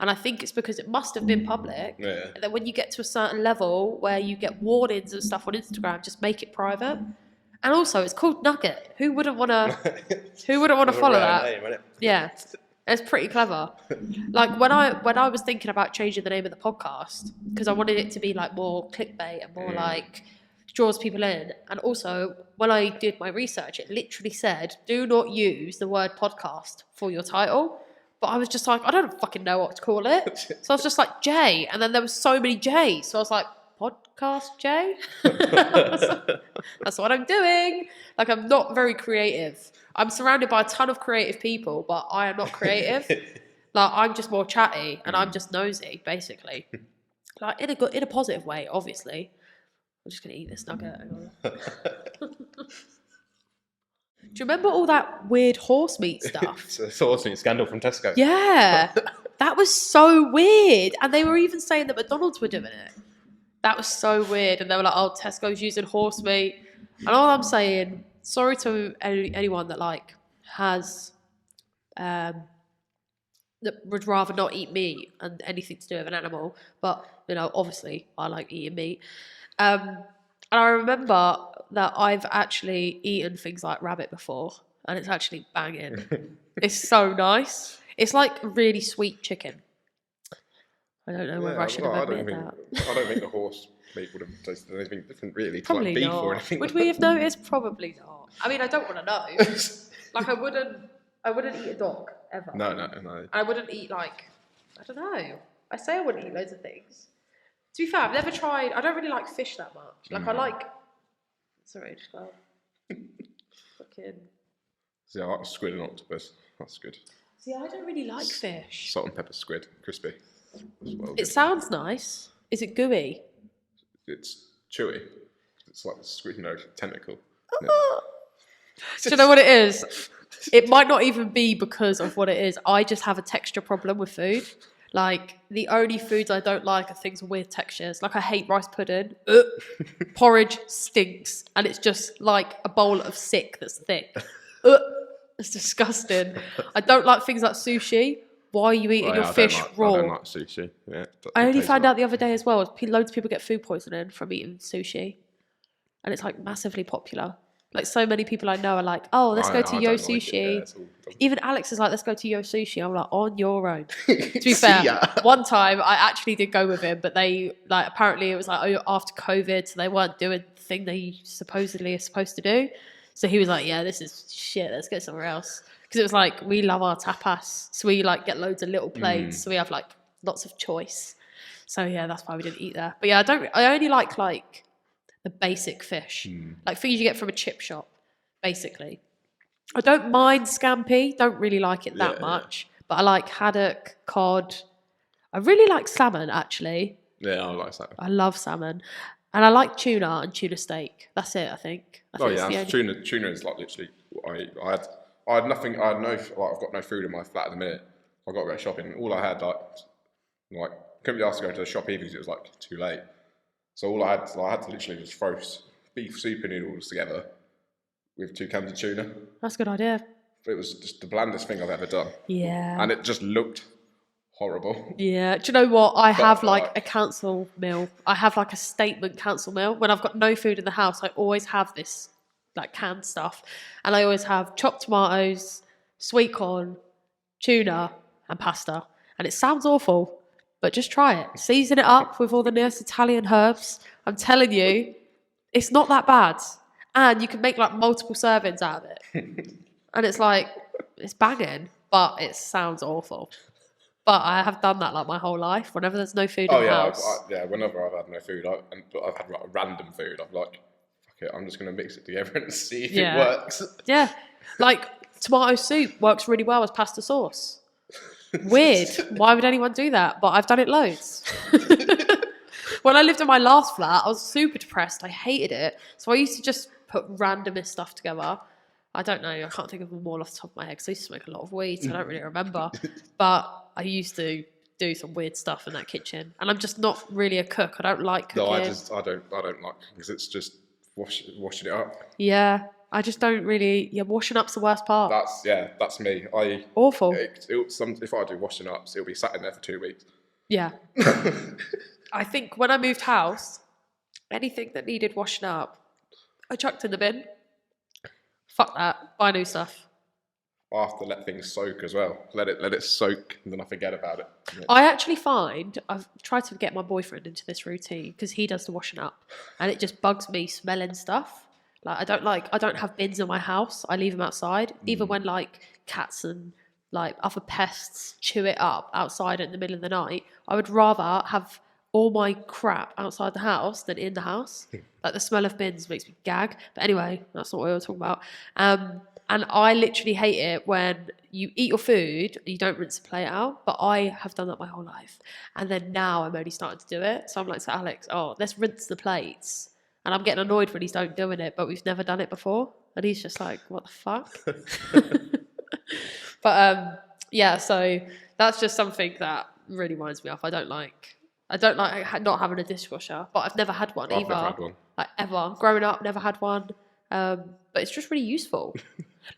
And I think it's because it must have been public. And then when you get to a certain level where you get warnings and stuff on Instagram, just make it private. And also, it's called Nugget. Who wouldn't want to follow that? Name, yeah, it's pretty clever. Like when I was thinking about changing the name of the podcast because I wanted it to be like more clickbait and more like draws people in. And also, when I did my research, it literally said, do not use the word podcast for your title. But I was just like, I don't fucking know what to call it. So I was just like, J. And then there was so many J's. So I was like, podcast J? That's what I'm doing. Like, I'm not very creative. I'm surrounded by a ton of creative people, but I am not creative. Like, I'm just more chatty and I'm just nosy, basically. Like, in a positive way, obviously. I'm just going to eat this nugget. Do you remember all that weird horse meat stuff? It's a horse meat scandal from Tesco. Yeah. That was so weird. And they were even saying that McDonald's were doing it. That was so weird. And they were like, oh, Tesco's using horse meat. And all I'm saying, sorry to anyone that like has that would rather not eat meat and anything to do with an animal, but you know, obviously I like eating meat. And I remember that I've actually eaten things like rabbit before, and it's actually banging. It's so nice. It's like really sweet chicken. I don't know whether I should have admitted that. I don't think the horse meat would have tasted anything different, really. Probably like beef not. or anything. Would we have noticed? Probably not. I mean, I don't want to know. Like, I wouldn't eat a dog ever. No. I wouldn't eat like, I don't know. I say I wouldn't eat loads of things. To be fair, I've never tried. I don't really like fish that much. Like I like. Sorry, just go. Fucking. See, I like squid and octopus. That's good. See, I don't really like fish. Salt and pepper squid, crispy. It sounds nice. Is it gooey? It's chewy. It's like a squid, tentacle. Do you know what it is? It might not even be because of what it is. I just have a texture problem with food. Like, the only foods I don't like are things with weird textures. Like, I hate rice pudding. Porridge stinks. And it's just like a bowl of sick that's thick. It's disgusting. I don't like things like sushi. Why are you eating your fish raw? I don't like sushi. Yeah, I only found out the other day as well, loads of people get food poisoning from eating sushi. And it's like massively popular. Like, so many people I know are like, oh, let's go to Yo Sushi. Even Alex is like, let's go to Yo Sushi. I'm like, on your own. To be fair, one time I actually did go with him, but they, like, apparently it was like after COVID, so they weren't doing the thing they supposedly are supposed to do. So he was like, yeah, this is shit, let's go somewhere else. Because it was like, we love our tapas. So we like get loads of little plates. So we have like lots of choice. So yeah, that's why we didn't eat there. But yeah, I only like the basic fish, like things you get from a chip shop, basically. I don't mind scampi, don't really like it that much, but I like haddock, cod. I really like salmon, actually. Yeah, I like salmon. I love salmon. And I like tuna and tuna steak. That's it, I think. Tuna is like literally, I had nothing, I've got no food in my flat at the minute. I got to go shopping. All I had, like couldn't be asked to go to the shop even because it was like too late. So all I had to literally just throw beef super noodles together with 2 cans of tuna. That's a good idea. It was just the blandest thing I've ever done. Yeah. And it just looked horrible. Yeah. Do you know what? I have like a council meal. I have like a statement council meal. When I've got no food in the house, I always have this like canned stuff. And I always have chopped tomatoes, sweet corn, tuna, and pasta. And it sounds awful. But just try it. Season it up with all the nice Italian herbs. I'm telling you, it's not that bad. And you can make like multiple servings out of it. And it's like, it's banging, but it sounds awful. But I have done that like my whole life. Whenever there's no food in the house. Whenever I've had no food, I've had like random food. I'm like, fuck it, I'm just going to mix it together and see if it works. Yeah. Like tomato soup works really well as pasta sauce. Weird. Why would anyone do that? But I've done it loads. When I lived in my last flat, I was super depressed. I hated it. So I used to just put randomest stuff together. I don't know. I can't think of them all off the top of my head because I used to smoke a lot of weed, so I don't really remember. But I used to do some weird stuff in that kitchen. And I'm just not really a cook. I don't like cooking. No, I don't like cooking because it's just washing it up. Yeah. I just don't really. Yeah, washing up's the worst part. That's me. Awful. If I do washing up, it'll be sat in there for 2 weeks. Yeah. I think when I moved house, anything that needed washing up, I chucked in the bin. Fuck that. Buy new stuff. I have to let things soak as well. Let it soak, and then I forget about it. I actually find I've tried to get my boyfriend into this routine because he does the washing up, and it just bugs me smelling stuff. Like I don't have bins in my house. I leave them outside. Even when like cats and like other pests chew it up outside in the middle of the night, I would rather have all my crap outside the house than in the house. Like the smell of bins makes me gag. But anyway, that's not what we were talking about. And I literally hate it when you eat your food and you don't rinse the plate out. But I have done that my whole life. And then now I'm only starting to do it. So I'm like to Alex, let's rinse the plates. And I'm getting annoyed when he's doing it, but we've never done it before. And he's just like, what the fuck? But yeah, so that's just something that really winds me off. I don't like not having a dishwasher, but I've never had one I've either. never had one. Like ever. Growing up, never had one. But it's just really useful.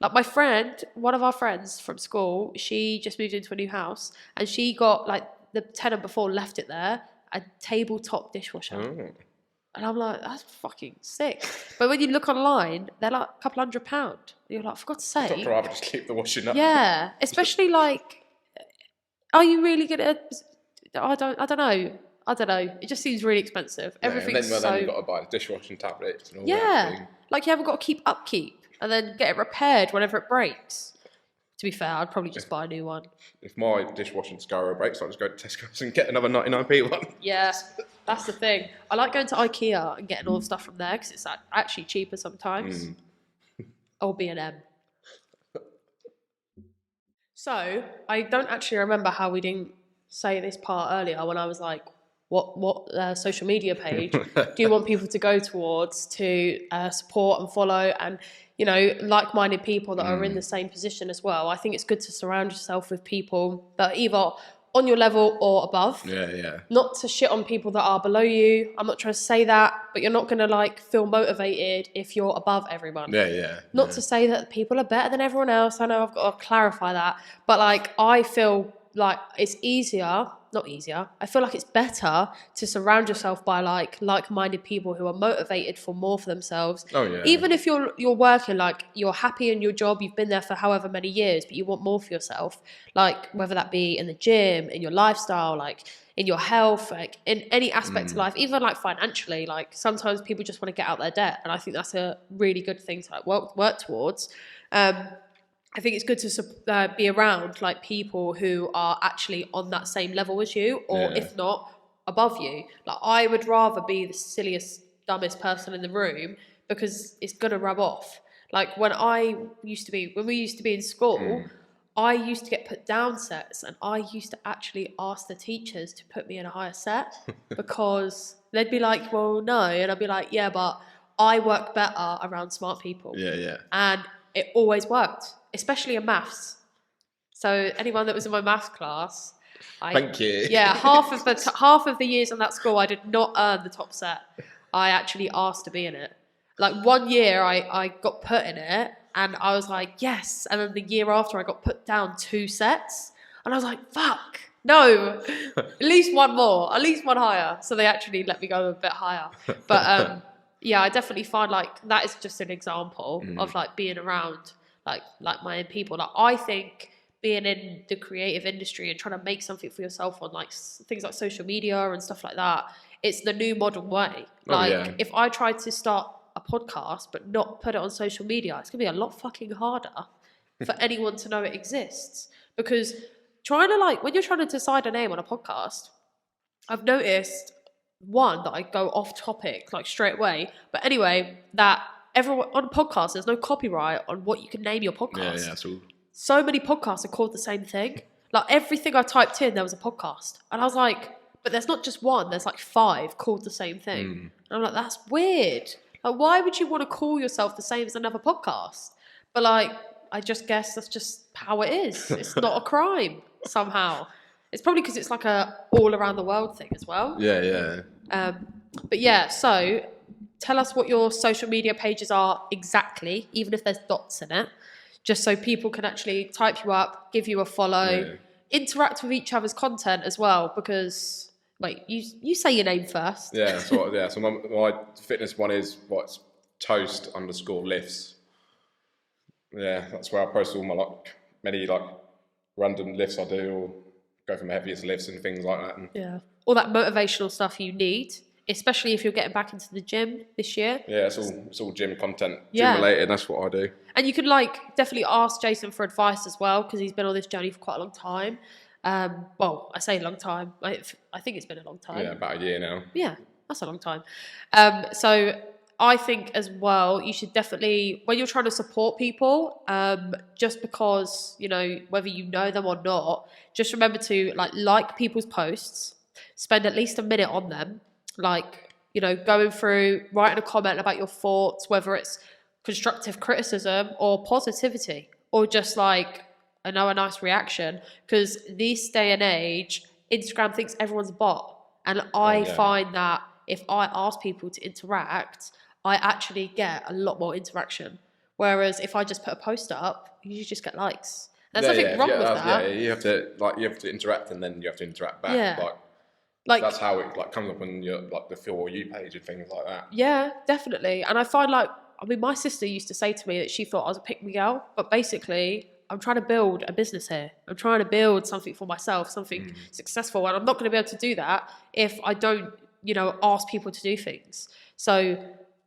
Like my friend, one of our friends from school, she just moved into a new house and she got like the tenant before left it there, a tabletop dishwasher. Oh. And I'm like, that's fucking sick. But when you look online, they're like a couple £100. You're like, for God's sake. I'd rather just keep the washing up. Yeah, especially like, are you really gonna? I don't know. It just seems really expensive. Yeah, Everything's and then, so. you've got to buy the dishwashing tablets and all that Yeah, thing. like you haven't got to keep upkeep and then get it repaired whenever it breaks. To be fair, I'd probably just buy a new one. If my dishwashing scourer breaks, I'll just go to Tesco's and get another 99p one. Yeah, that's the thing. I like going to IKEA and getting all the stuff from there because it's actually cheaper sometimes. Or B&M. So I don't actually remember how we didn't say this part earlier when I was like, what social media page do you want people to go towards to support and follow and, you know, like-minded people that are in the same position as well? I think it's good to surround yourself with people that are either on your level or above. Yeah. Not to shit on people that are below you. I'm not trying to say that, but you're not going to like feel motivated if you're above everyone. Yeah. Not to say that people are better than everyone else. I know I've got to clarify that. But like, I feel like it's not easier. I feel like it's better to surround yourself by like-minded people who are motivated for more for themselves. Oh, yeah. Even if you're working, like you're happy in your job, you've been there for however many years, but you want more for yourself. Like whether that be in the gym, in your lifestyle, like in your health, like in any aspect of life, even like financially. Like sometimes people just want to get out their debt, and I think that's a really good thing to like work towards. I think it's good to be around like people who are actually on that same level as you, or if not above you. Like I would rather be the silliest, dumbest person in the room because it's gonna rub off. Like when we used to be in school, I used to get put down sets, and I used to actually ask the teachers to put me in a higher set because they'd be like, "Well, no," and I'd be like, "Yeah, but I work better around smart people." Yeah. And it always worked, especially in maths. So anyone that was in my maths class, Thank you. Yeah, half of the years in that school, I did not earn the top set. I actually asked to be in it. Like 1 year, I got put in it, and I was like, yes. And then the year after, I got put down 2 sets, and I was like, fuck, no, at least one more, at least one higher. So they actually let me go a bit higher. But yeah, I definitely find like that is just an example of like being around like-minded people. Like I think being in the creative industry and trying to make something for yourself on like things like social media and stuff like that, it's the new modern way. Like if I tried to start a podcast but not put it on social media, it's gonna be a lot fucking harder for anyone to know it exists. Because trying to like, when you're trying to decide a name on a podcast, I've noticed one, that I go off topic like straight away. But anyway, that everyone on podcasts, there's no copyright on what you can name your podcast. Yeah, so So many podcasts are called the same thing. Like everything I typed in, there was a podcast. And I was like, but there's not just one, there's like 5 called the same thing. And I'm like, that's weird. Like, why would you want to call yourself the same as another podcast? But like, I just guess that's just how it is. It's not a crime somehow. It's probably because it's like a all around the world thing as well. Yeah. But yeah, so tell us what your social media pages are exactly, even if there's dots in it, just so people can actually type you up, give you a follow, interact with each other's content as well. Because wait, you say your name first. So my fitness one is what's toast_lifts. Yeah, that's where I post all my many random lifts I do, or go for my heaviest lifts and things like that. Yeah, all that motivational stuff you need, especially if you're getting back into the gym this year. Yeah, it's all gym content, gym related. That's what I do. And you can definitely ask Jason for advice as well, because he's been on this journey for quite a long time. Well, I say a long time. I think it's been a long time. Yeah, about a year now. Yeah, that's a long time. So I think as well, you should definitely, when you're trying to support people, just because, whether you know them or not, just remember to like people's posts, spend at least a minute on them, going through, writing a comment about your thoughts, whether it's constructive criticism or positivity, or just a nice reaction, because this day and age, Instagram thinks everyone's a bot. And I find that if I ask people to interact, I actually get a lot more interaction. Whereas if I just put a post up, you just get likes. There's nothing wrong with that. Yeah, you have to interact, and then you have to interact back. Yeah. Like that's how it comes up on your the For You page and things like that. Yeah, definitely. And I find my sister used to say to me that she thought I was a pick-me girl, but basically I'm trying to build a business here. I'm trying to build something for myself, something successful, and I'm not going to be able to do that if I don't, ask people to do things. So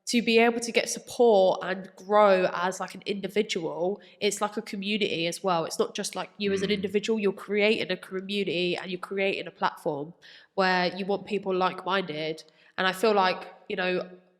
to be able to get support and grow as like an individual, it's like a community as well. It's not just like you as an individual, you're creating a community and you're creating a platform where you want people like-minded. And I feel like,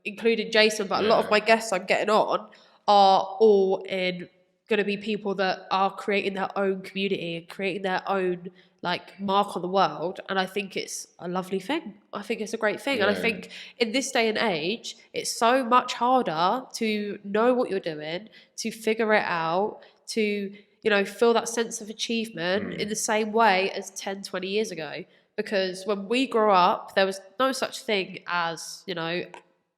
including Jason, but a lot of my guests I'm getting on are all going to be people that are creating their own community and creating their own like mark on the world. And I think it's a lovely thing. I think it's a great thing. And I think in this day and age, it's so much harder to know what you're doing, to figure it out, to, feel that sense of achievement in the same way as 10, 20 years ago. Because when we grew up, there was no such thing as,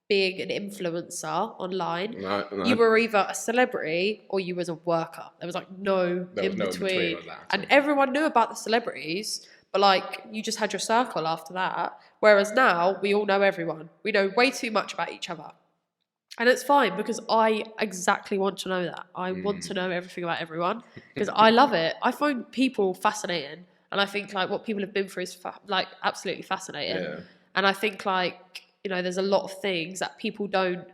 being an influencer online. No. You were either a celebrity or you was a worker. There was like no in between. And everyone knew about the celebrities, but like you just had your circle after that. Whereas now we all know everyone. We know way too much about each other. And it's fine, because I exactly want to know that. I want to know everything about everyone because I love it. I find people fascinating, and I think like what people have been through is like absolutely fascinating. Yeah. And I think like, there's a lot of things that people don't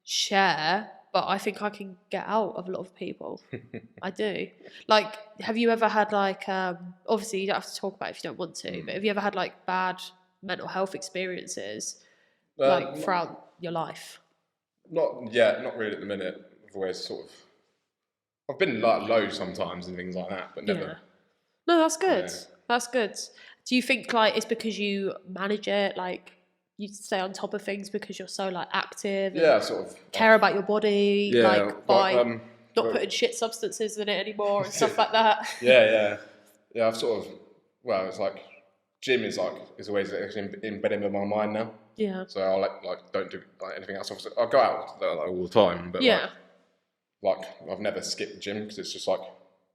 share, but I think I can get out of a lot of people. I do. Like, have you ever had like, obviously you don't have to talk about it if you don't want to, but have you ever had like bad mental health experiences like throughout your life? Not really at the minute. I've always I've been like low sometimes and things like that, but never. Yeah. No, that's good. Yeah. That's good. Do you think like it's because you manage it, like you stay on top of things because you're so like active? And care about your body, like by not putting shit substances in it anymore and stuff like that. Yeah. I've it's like gym is always embedded in my mind now. Yeah. So I like don't do like anything else. I go out all the time, but like I've never skipped the gym because it's just like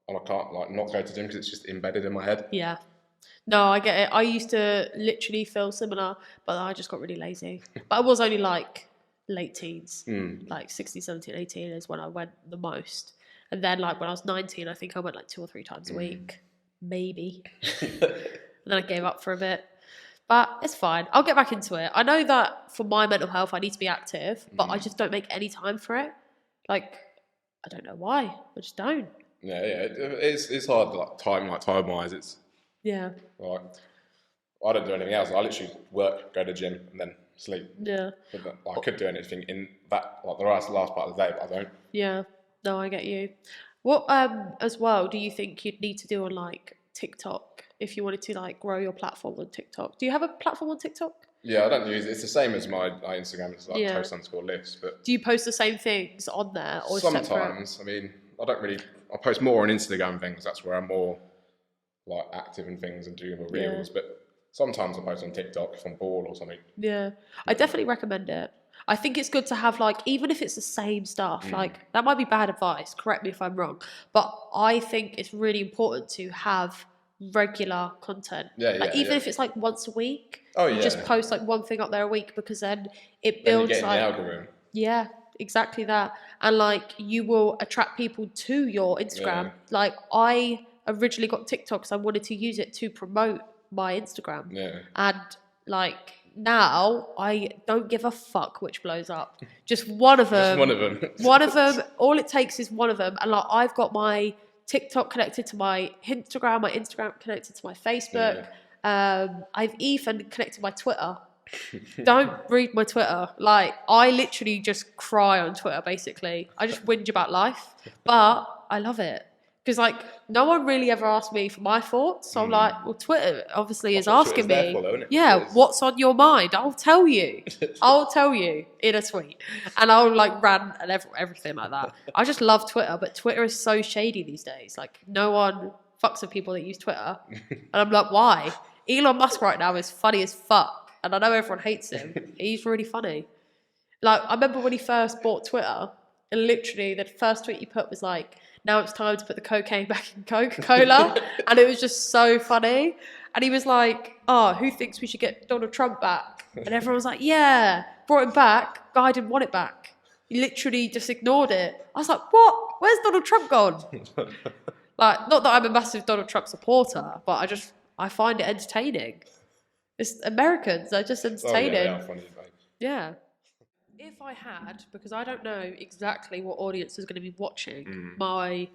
I can't like not go to the gym because it's just embedded in my head. Yeah. No, I get it. I used to literally feel similar, but I just got really lazy. But I was only like late teens, like 16, 17, 18 is when I went the most. And then like when I was 19, I think I went like 2 or 3 times a week, maybe. And then I gave up for a bit. But it's fine. I'll get back into it. I know that for my mental health, I need to be active, but I just don't make any time for it. Like, I don't know why. I just don't. Yeah. It's hard, like time-wise. It's like I don't do anything else. I literally work, go to the gym, and then sleep. Yeah. But I could do anything in that, like the last part of the day, but I don't. Yeah. No, I get you. What as well do you think you'd need to do on like TikTok if you wanted to like grow your platform on TikTok? Do you have a platform on TikTok? Yeah, I don't use it. It's the same as my Instagram. It's like post_list. But do you post the same things on there or sometimes? Separate? I mean, I post more on Instagram things. That's where I'm more like active and things and doing the reels. But sometimes I post on TikTok if I'm bored or something. Yeah, I definitely recommend it. I think it's good to have like, even if it's the same stuff, like that might be bad advice, correct me if I'm wrong, but I think it's really important to have regular content. Even if it's like once a week, just post like one thing up there a week, because then it builds like the algorithm. Yeah, exactly that. And like you will attract people to your Instagram. Like I originally got TikTok because I wanted to use it to promote my Instagram. Yeah. And like now I don't give a fuck which blows up. Just one of them. One of them. All it takes is one of them. And like I've got my TikTok connected to my Instagram connected to my Facebook. Yeah. I've even connected my Twitter. Don't read my Twitter. Like I literally just cry on Twitter basically. I just whinge about life. But I love it Because, like, no one really ever asked me for my thoughts. So I'm like, well, Twitter obviously is That's what asking Twitter's there me, for, though, isn't it? yeah, It's- what's on your mind? I'll tell you. I'll tell you in a tweet. And I'll, like, rant and everything like that. I just love Twitter, but Twitter is so shady these days. Like, no one fucks with people that use Twitter. And I'm like, why? Elon Musk right now is funny as fuck. And I know everyone hates him. He's really funny. Like, I remember when he first bought Twitter, and literally the first tweet he put was like, now it's time to put the cocaine back in Coca-Cola. And it was just so funny. And he was like, oh, who thinks we should get Donald Trump back? And everyone was like, yeah, brought him back. Guy didn't want it back. He literally just ignored it. I was like, what? Where's Donald Trump gone? Like, not that I'm a massive Donald Trump supporter, but I find it entertaining. It's Americans, they're just entertaining. Oh, yeah, they are funny, mate. Yeah. If I had, because I don't know exactly what audience is going to be watching my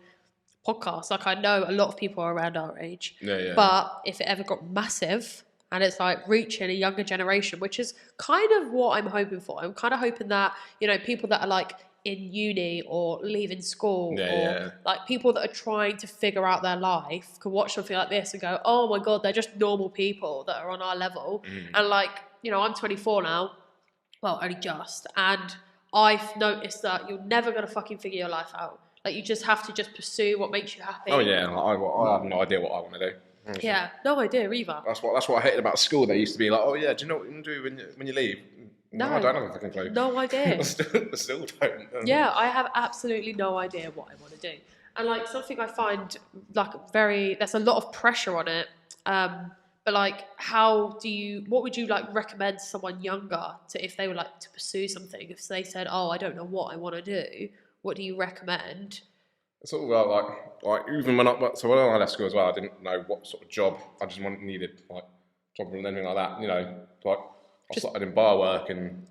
podcast, like I know a lot of people are around our age, but if it ever got massive and it's like reaching a younger generation, which is kind of what I'm hoping for. I'm kind of hoping that, you know, people that are like in uni or leaving school or like people that are trying to figure out their life can watch something like this and go, oh my God, they're just normal people that are on our level. And like, you know, I'm 24 now. Well, only just. And I've noticed that you're never going to fucking figure your life out. Like, you just have to just pursue what makes you happy. Oh, yeah. I have no idea what I want to do. Yeah, no idea either. That's what I hated about school. They used to be like, oh, yeah, do you know what you can do when you leave? No, I don't have a fucking clue. No idea. I still don't. Yeah, I have absolutely no idea what I want to do. And, like, something I find, like, there's a lot of pressure on it. But like, what would you like recommend to someone younger to, if they would like to pursue something? If they said, oh, I don't know what I want to do, what do you recommend? It's all about like even when I left school as well, I didn't know what sort of job. I just needed like job and anything like that. You know, like I started in bar work and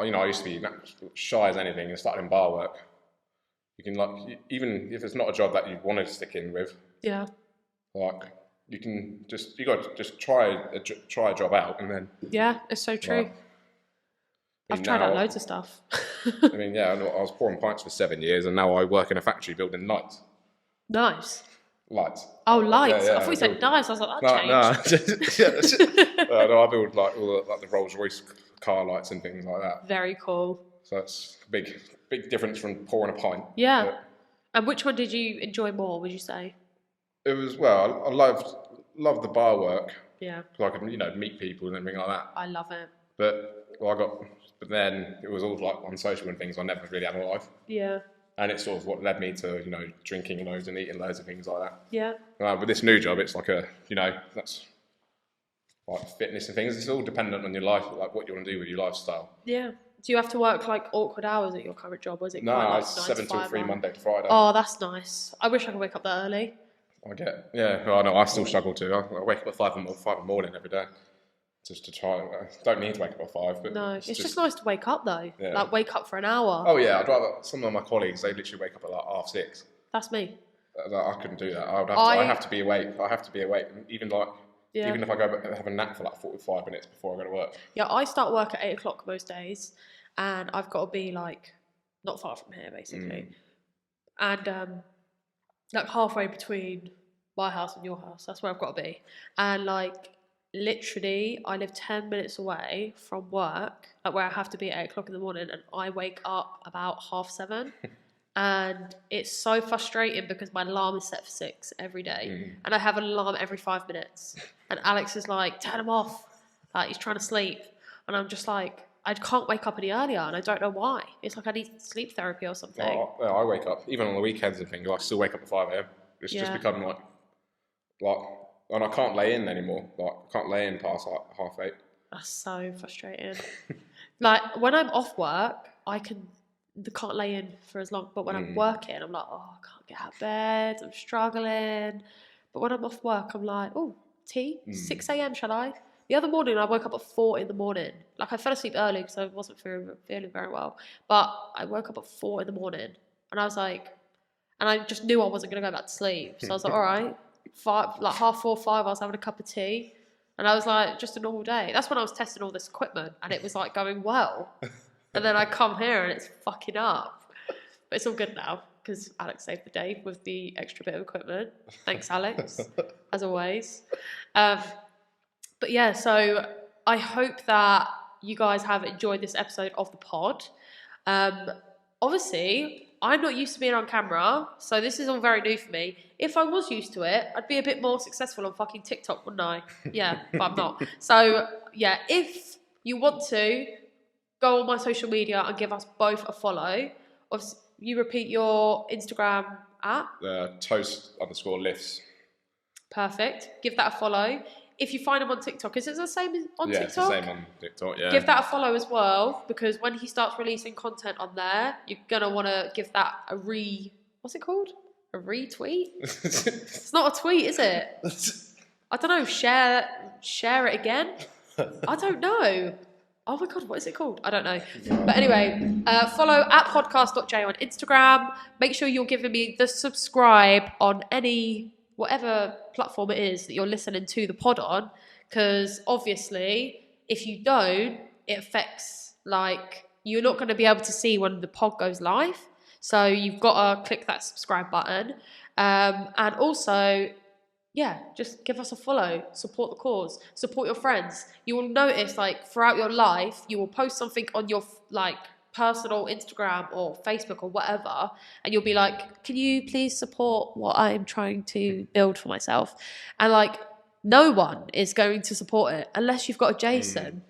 you know, I used to be shy as anything and started in bar work. You can like, even if it's not a job that you want to stick in with. Yeah. Like, you got to just try a job out and then. Yeah, it's so true. Like, I've tried out loads of stuff. I mean, yeah, I was pouring pints for 7 years and now I work in a factory building lights. Nice. Lights. Oh, lights. Yeah, I thought you said nice. I was like, that changed. No, I build like all the Rolls Royce car lights and things like that. Very cool. So that's a big difference from pouring a pint. Yeah. But and which one did you enjoy more, would you say? it was, well, I loved the bar work. Yeah. So I could, you know, meet people and everything like that. I love it. But then it was all like on social and things. I never really had a life. Yeah. And it's sort of what led me to, you know, drinking loads and eating loads of things like that. Yeah. With this new job, it's like that's like fitness and things. It's all dependent on your life, like what you want to do with your lifestyle. Yeah. Do you have to work like awkward hours at your current job, or is it No, quite, like, it's 9 7 to till 5 3, hour? Monday to Friday. Oh, that's nice. I wish I could wake up that early. I know, I still struggle to. I wake up at 5 in the morning every day. Just to try. Don't need to wake up at 5, but No, it's just nice to wake up though. Yeah. Like wake up for an hour. Oh yeah, I'd rather. Some of my colleagues, they literally wake up at like 6:30. That's me. I couldn't do that. I have to be awake. I have to be awake, even if I go have a nap for like 45 minutes before I go to work. Yeah, I start work at 8 o'clock most days, and I've got to be like not far from here basically, and like halfway between my house and your house. That's where I've got to be, and like. Literally, I live 10 minutes away from work, like where I have to be at 8 o'clock in the morning, and I wake up about 7:30. And it's so frustrating because my alarm is set for 6 every day, and I have an alarm every 5 minutes. And Alex is like, "Turn him off!" Like he's trying to sleep, and I'm just like, I can't wake up any earlier, and I don't know why. It's like I need sleep therapy or something. I wake up even on the weekends and things. I still wake up at 5 a.m. It's just become like. And I can't lay in anymore. Like, I can't lay in past like 8:30. That's so frustrating. Like, when I'm off work, I can't lay in for as long. But when I'm working, I'm like, oh, I can't get out of bed. I'm struggling. But when I'm off work, I'm like, oh, tea? 6 a.m, shall I? The other morning, I woke up at 4 in the morning. Like, I fell asleep early because I wasn't feeling very well. But I woke up at 4 in the morning. And I was like, and I just knew I wasn't going to go back to sleep. So I was like, all right. 5, like 4:30, 5, I was having a cup of tea, and I was like, just a normal day. That's when I was testing all this equipment, and it was like going well. And then I come here and it's fucking up, but it's all good now because Alex saved the day with the extra bit of equipment. Thanks, Alex, as always. But yeah, so I hope that you guys have enjoyed this episode of the pod. Obviously, I'm not used to being on camera, so this is all very new for me. If I was used to it, I'd be a bit more successful on fucking TikTok, wouldn't I? Yeah, but I'm not. So yeah, if you want to, go on my social media and give us both a follow. Obviously, you repeat your Instagram at? Toast_lifts. Perfect. Give that a follow. If you find him on TikTok, is it the same on TikTok? Yeah, it's the same on TikTok, yeah. Give that a follow as well, because when he starts releasing content on there, you're going to want to give that a what's it called? A retweet? It's not a tweet, is it? I don't know. Share it again? I don't know. Oh my God, what is it called? I don't know. But anyway, follow at podcast.j on Instagram. Make sure you're giving me the subscribe on whatever platform it is that you're listening to the pod on, because obviously if you don't, it affects, like, you're not going to be able to see when the pod goes live, so you've got to click that subscribe button, and also, yeah, just give us a follow, support the cause, support your friends. You will notice, like, throughout your life, you will post something on your, like, personal Instagram or Facebook or whatever, and you'll be like, can you please support what I'm trying to build for myself? And like, no one is going to support it unless you've got a Jason.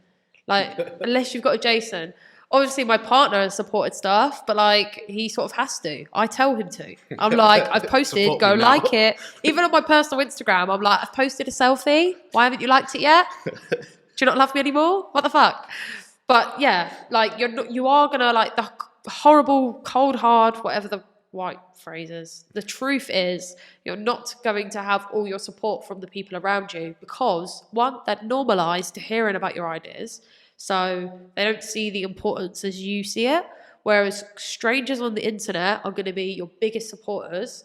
Obviously my partner has supported stuff, but like, he sort of has to. I tell him to. I'm like, I've posted, go like it. Even on my personal Instagram, I'm like, I've posted a selfie. Why haven't you liked it yet? Do you not love me anymore? What the fuck? But yeah, like, you are gonna, like, the horrible, cold hard, whatever the right phrase is. The truth is, you're not going to have all your support from the people around you, because one, they're normalised to hearing about your ideas, so they don't see the importance as you see it. Whereas strangers on the internet are going to be your biggest supporters.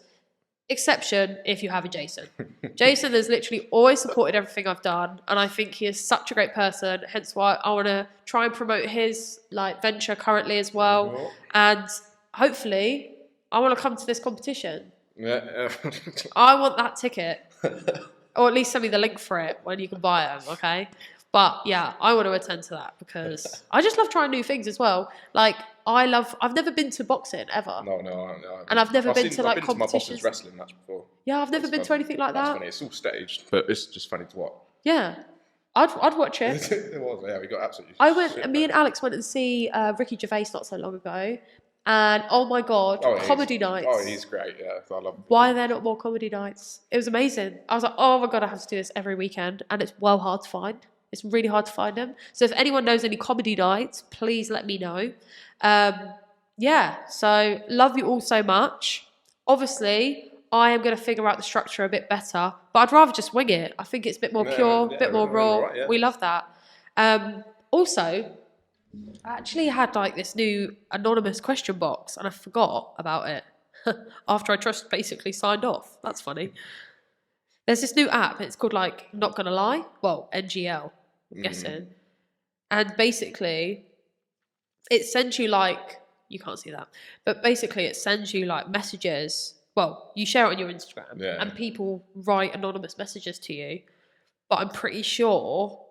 Exception if you have a Jason. Jason has literally always supported everything I've done, and I think he is such a great person, hence why I want to try and promote his, like, venture currently as well. And hopefully I want to come to this competition. I want that ticket, or at least send me the link for it when you can buy them, okay? But yeah, I want to attend to that, because I just love trying new things as well. Like, I've never been to boxing ever. No. And I've never been to, like, I've been to my competitions. boss's wrestling match before. Yeah, I've never been to anything like That's that. funny. It's all staged, but it's just funny to watch. Yeah, I'd watch it. It was, yeah. We got absolutely. Me and Alex went and see Ricky Gervais not so long ago, and oh my God, comedy nights. Oh, he's great. Yeah, I love him. Why are there not more comedy nights? It was amazing. I was like, oh my God, I have to do this every weekend, and it's well hard to find. It's really hard to find them. So if anyone knows any comedy nights, please let me know. Yeah, so love you all so much. Obviously, I am going to figure out the structure a bit better, but I'd rather just wing it. I think it's a bit more pure, a bit more raw. Right, yeah. We love that. Also, I actually had, like, this new anonymous question box, and I forgot about it after I just basically signed off. That's funny. There's this new app. It's called, like, Not Gonna Lie. Well, NGL, I'm guessing. And basically, it sends you, like, you can't see that, but basically it sends you, like, messages. Well, you share it on your Instagram, and people write anonymous messages to you. But I'm pretty sure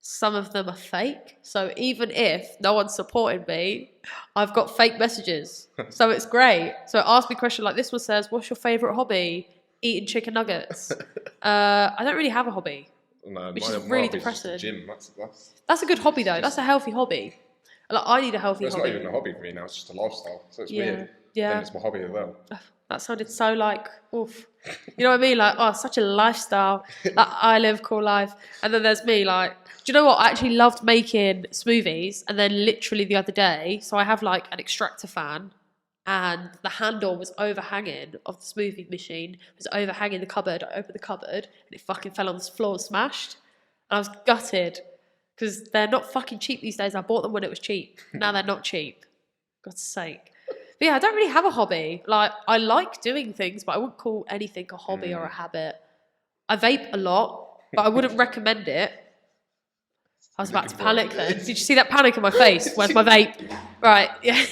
some of them are fake. So even if no one's supporting me, I've got fake messages. So it's great. So it asks me a question like this one says, what's your favourite hobby? Eating chicken nuggets. I don't really have a hobby, which is really depressing. Gym. That's a good hobby though. That's a healthy hobby. Like, I need a healthy hobby. It's not even a hobby for me now. It's just a lifestyle. So it's weird. Yeah. Then it's my hobby as well. That sounded so, like, oof. You know what I mean? Like, oh, such a lifestyle. Like, I live cool life. And then there's me, like, do you know what? I actually loved making smoothies. And then literally the other day, so I have, like, an extractor fan, and the handle was overhanging of the smoothie machine, was overhanging the cupboard. I opened the cupboard and it fucking fell on the floor and smashed. And I was gutted, because they're not fucking cheap these days. I bought them when it was cheap. Now they're not cheap. God's sake. But yeah, I don't really have a hobby. Like, I like doing things, but I wouldn't call anything a hobby or a habit. I vape a lot, but I wouldn't recommend it. I was about to panic then. Did you see that panic in my face? Where's my vape? Right, yeah.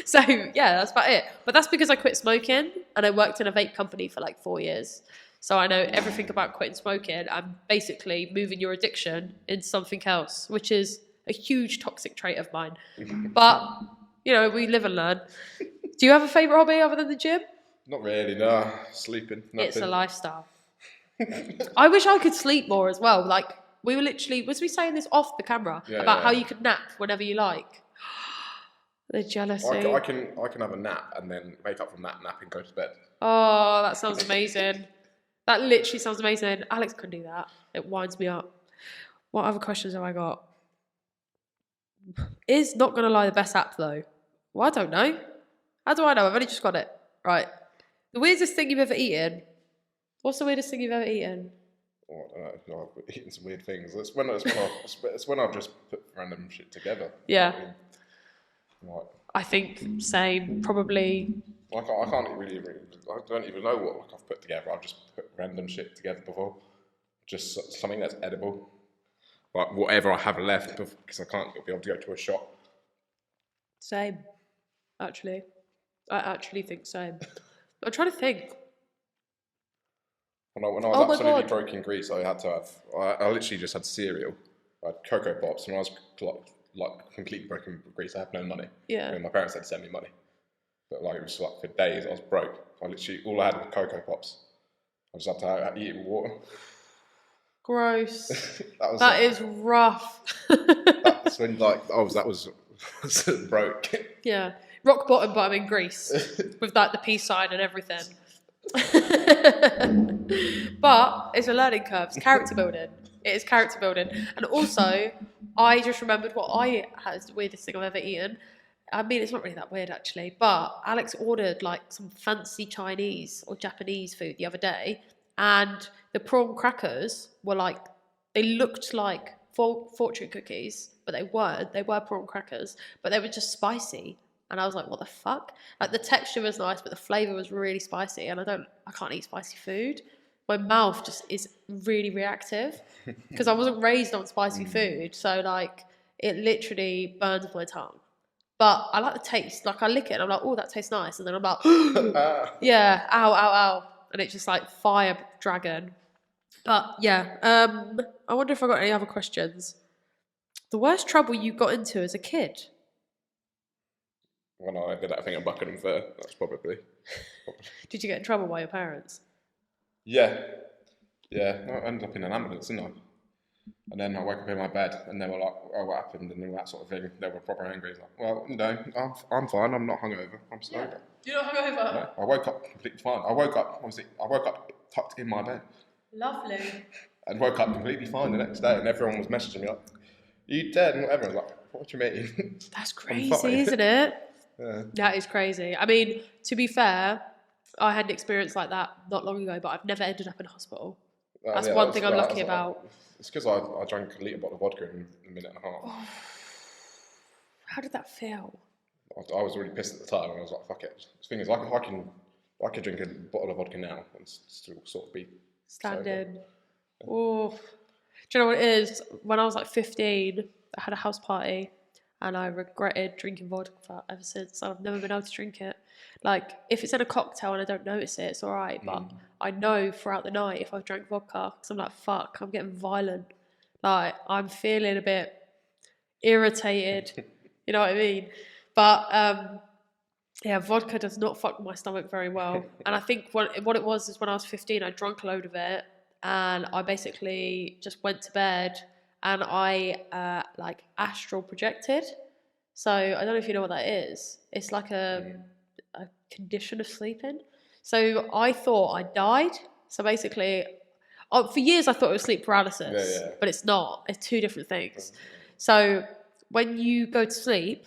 So yeah, that's about it. But that's because I quit smoking and I worked in a vape company for like 4 years. So I know everything about quitting smoking and basically moving your addiction into something else, which is a huge toxic trait of mine. But, you know, we live and learn. Do you have a favourite hobby other than the gym? Not really, no. Sleeping, nothing. It's a lifestyle. I wish I could sleep more as well. Like, we were literally, was we saying this off the camera about how you could nap whenever you like? The jealousy. I can have a nap and then wake up from that nap and go to bed. Oh, that sounds amazing. That literally sounds amazing. Alex couldn't do that. It winds me up. What other questions have I got? Is Not Gonna Lie the best app though? Well, I don't know. How do I know? I've only just got it. Right. The weirdest thing you've ever eaten? What's the weirdest thing you've ever eaten? Oh, I don't know. I've eaten some weird things. It's when I've just put random shit together. Yeah. Like, I think same. Probably. I can't really. I don't even know what I've put together. I've just put random shit together before. Just something that's edible. Like whatever I have left, because I can't be able to go to a shop. Same. Actually. I actually think same. I'm trying to think. When I was absolutely broke in Greece, I had to have. I literally just had cereal. I had Cocoa Pops, and when I was like completely broken in Greece, I had no money. Yeah. And my parents had to send me money, but like it was like for days I was broke. I literally all I had was Cocoa Pops. I just had to eat it with water. Gross. that is rough. That's when like that was broke. Yeah. Rock bottom, but I'm in Greece with like the peace sign and everything. But it's a learning curve. It's character building. It is character building. And also, I just remembered what I had the weirdest thing I've ever eaten. I mean, it's not really that weird actually, but Alex ordered like some fancy Chinese or Japanese food the other day, and the prawn crackers were like, they looked like fortune cookies, but they weren't. They were prawn crackers, but they were just spicy. And I was like, what the fuck? Like the texture was nice, but the flavour was really spicy. And I can't eat spicy food. My mouth just is really reactive because I wasn't raised on spicy food. So like it literally burns my tongue. But I like the taste. Like I lick it and I'm like, oh, that tastes nice. And then I'm like, yeah, ow, ow, ow. And it's just like fire dragon. But yeah, I wonder if I got any other questions. The worst trouble you got into as a kid? When I did that thing at Buckingham Fair, that's probably. Did you get in trouble by your parents? Yeah. I ended up in an ambulance, didn't I? And then I woke up in my bed, and they were like, "Oh, what happened?" and all that sort of thing. They were proper angry. It's like, well, no, I'm fine. I'm not hungover. I'm sober. You're not hungover? No, I woke up completely fine. I woke up tucked in my bed. Lovely. And woke up completely fine the next day, and everyone was messaging me like, "You dead?" and whatever. I was like, "What do you mean?" That's crazy, isn't it? Yeah. That is crazy. I mean, to be fair, I had an experience like that not long ago, but I've never ended up in hospital. That's one thing I'm lucky about. It's because I drank a litre bottle of vodka in a minute and a half. How did that feel? I was really pissed at the time, and I was like, "Fuck it." The thing is, I can drink a bottle of vodka now and still sort of be standing. Oh, do you know what it is? When I was like 15, I had a house party, and I regretted drinking vodka ever since. I've never been able to drink it. Like, if it's in a cocktail and I don't notice it, it's all right. But I know throughout the night if I've drank vodka, because I'm like, fuck, I'm getting violent. Like, I'm feeling a bit irritated. You know what I mean? But, yeah, vodka does not fuck my stomach very well. And I think what it was is when I was 15, I drank a load of it. And I basically just went to bed and I, like, astral projected. So I don't know if you know what that is. It's like a condition of sleeping. So I thought I died. So basically, for years I thought it was sleep paralysis, but it's not. It's two different things. So when you go to sleep,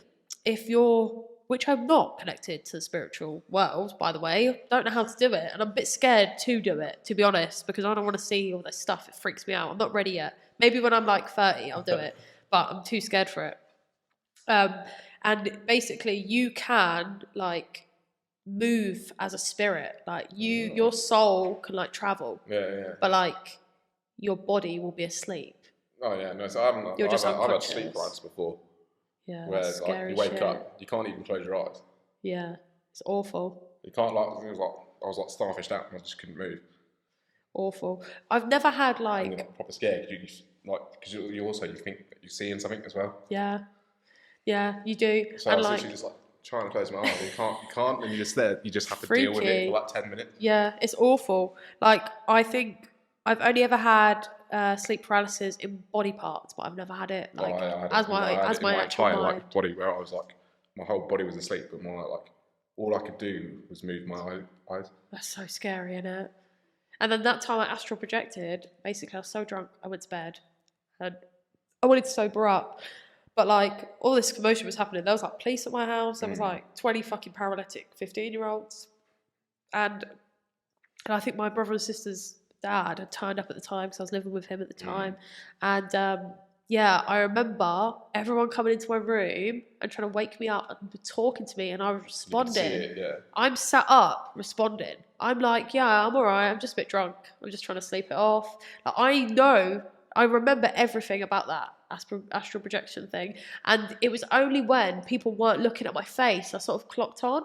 which I'm not connected to the spiritual world, by the way, don't know how to do it. And I'm a bit scared to do it, to be honest, because I don't want to see all this stuff. It freaks me out. I'm not ready yet. Maybe when I'm like 30, I'll do it, but I'm too scared for it. And basically you can like move as a spirit, like your soul can like travel, but like your body will be asleep. Oh yeah, no. So I've had sleep rides before. Yeah, where that's scary like you wake shit. up, you can't even close your eyes. Yeah, it's awful. You can't like, it was like I was like starfished out and I just couldn't move. Awful. I've never had And you're like, like proper scared because you also you think that you're seeing something as well. yeah, you do. So I And was like, literally just like trying to close my eyes. You can't, and you're just there. You just have to deal with it Freaky. for like 10 minutes. yeah, it's awful. Like, I think I've only ever had sleep paralysis in body parts, but I've never had it like I had as it, my I had as it in my my actual entire mind. like body where I was like my whole body was asleep, but more like all I could do was move my eyes. That's so scary, isn't it? And then that time I astral projected, basically I was so drunk, I went to bed and I wanted to sober up. But like all this commotion was happening. There was like police at my house. There was like 20 fucking paralytic 15-year-olds. And I think my brother and sister's dad had turned up at the time because I was living with him at the time. And yeah, I remember everyone coming into my room and trying to wake me up and talking to me, and I was You could responding. see it, yeah. I'm sat up responding. I'm like, yeah, I'm all right. I'm just a bit drunk. I'm just trying to sleep it off. Like, I remember everything about that astral projection thing. And it was only when people weren't looking at my face I sort of clocked on.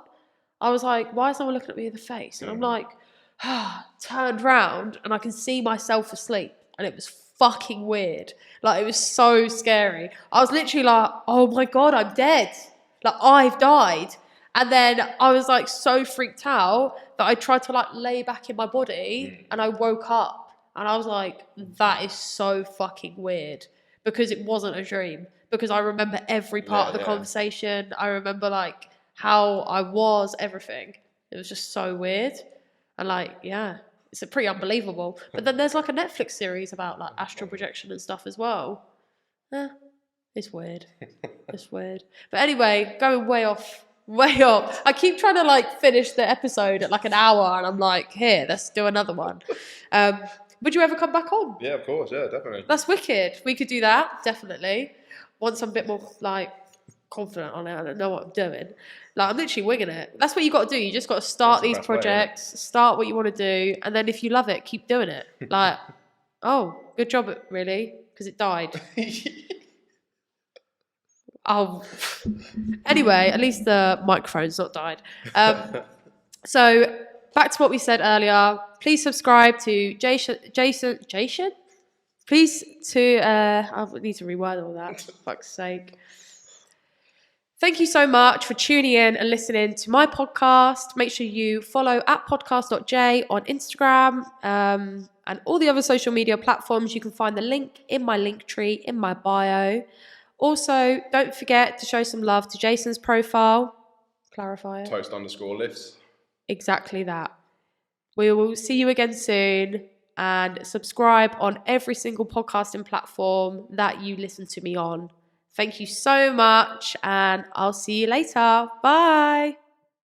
I was like, why is someone looking at me in the face? And I'm like, turned round and I can see myself asleep. And it was fucking weird. Like, it was so scary. I was literally like, oh my God, I'm dead. Like, I've died. And then I was like so freaked out that I tried to like lay back in my body and I woke up. And I was like, that is so fucking weird, because it wasn't a dream. Because I remember every part of the conversation. I remember like how I was, everything. It was just so weird. And like, yeah, it's pretty unbelievable. But then there's like a Netflix series about like astral projection and stuff as well. It's weird. It's weird. But anyway, going way off. I keep trying to like finish the episode at like an hour, and I'm like, here, let's do another one. Would you ever come back on? Yeah, of course, yeah, definitely. That's wicked. We could do that, definitely. Once I'm a bit more like confident on it, I don't know what I'm doing. Like, I'm literally winging it. That's what you got to do. You just got to start That's the these best way, projects, start what you want to do, and then if you love it, keep doing it. Like, oh, good job, really, because it died. Oh, anyway, at least the microphone's not died. So back to what we said earlier. Please subscribe to Jason. Please to I need to reword all that. For fuck's sake. Thank you so much for tuning in and listening to my podcast. Make sure you follow @podcast.j on Instagram and all the other social media platforms. You can find the link in my link tree in my bio. Also, don't forget to show some love to Jason's profile. Clarify it. Toast_lifts. Exactly that. We will see you again soon, and subscribe on every single podcasting platform that you listen to me on. Thank you so much, and I'll see you later. Bye.